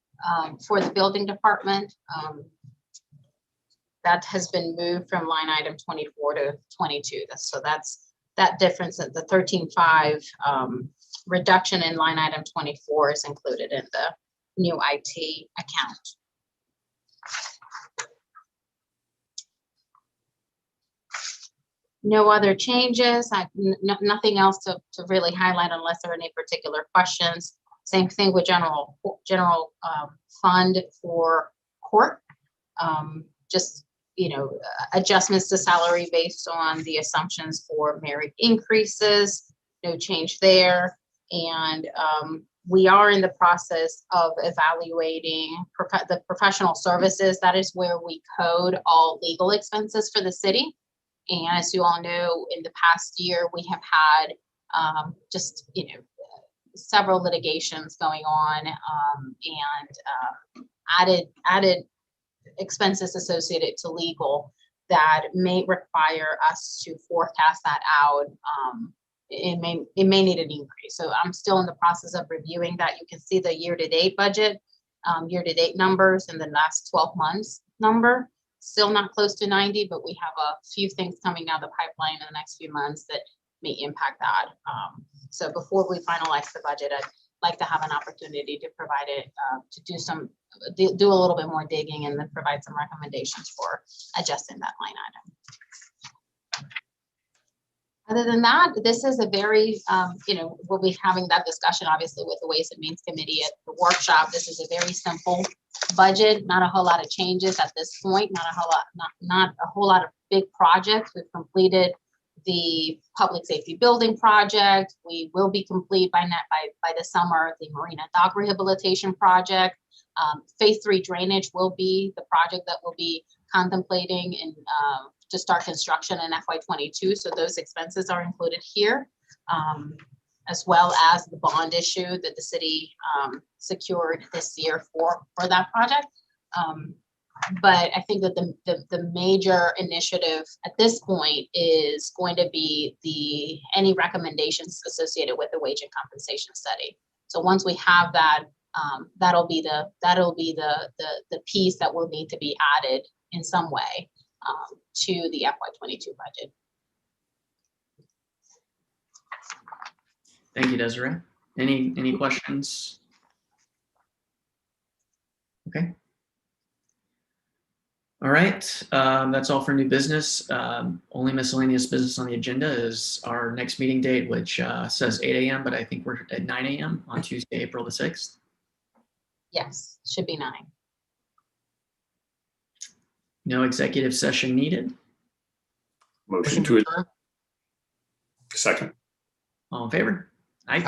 for the building department. That has been moved from line item 24 to 22. So that's that difference at the 13.5 reduction in line item 24 is included in the new IT account. No other changes. Nothing else to really highlight unless there are any particular questions. Same thing with general fund for court. Just adjustments to salary based on the assumptions for merit increases. No change there. And we are in the process of evaluating the professional services. That is where we code all legal expenses for the city. And as you all know, in the past year, we have had several litigations going on and added expenses associated to legal that may require us to forecast that out. It may need an increase. So I'm still in the process of reviewing that. You can see the year-to-date budget, year-to-date numbers, and the last 12 months number. Still not close to 90, but we have a few things coming down the pipeline in the next few months that may impact that. So before we finalize the budget, I'd like to have an opportunity to provide it, to do a little bit more digging and then provide some recommendations for adjusting that line item. Other than that, this is a very, we'll be having that discussion obviously with the Ways and Means Committee at the workshop. This is a very simple budget, not a whole lot of changes at this point, not a whole lot of big projects. We've completed the public safety building project. We will be complete by the summer, the marina dock rehabilitation project. Phase 3 drainage will be the project that we'll be contemplating and to start construction in FY22. So those expenses are included here, as well as the bond issue that the city secured this year for that project. But I think that the major initiative at this point is going to be any recommendations associated with the wage and compensation study. So once we have that, that'll be the piece that will need to be added in some way to the FY22 budget. Thank you, Desiree. Any questions? Okay. All right, that's all for new business. Only miscellaneous business on the agenda is our next meeting date, which says 8 a.m., but I think we're at 9 a.m. on Tuesday, April the 6th. Yes, should be 9. No executive session needed. Motion to adjourn? second. All in favor? Aye.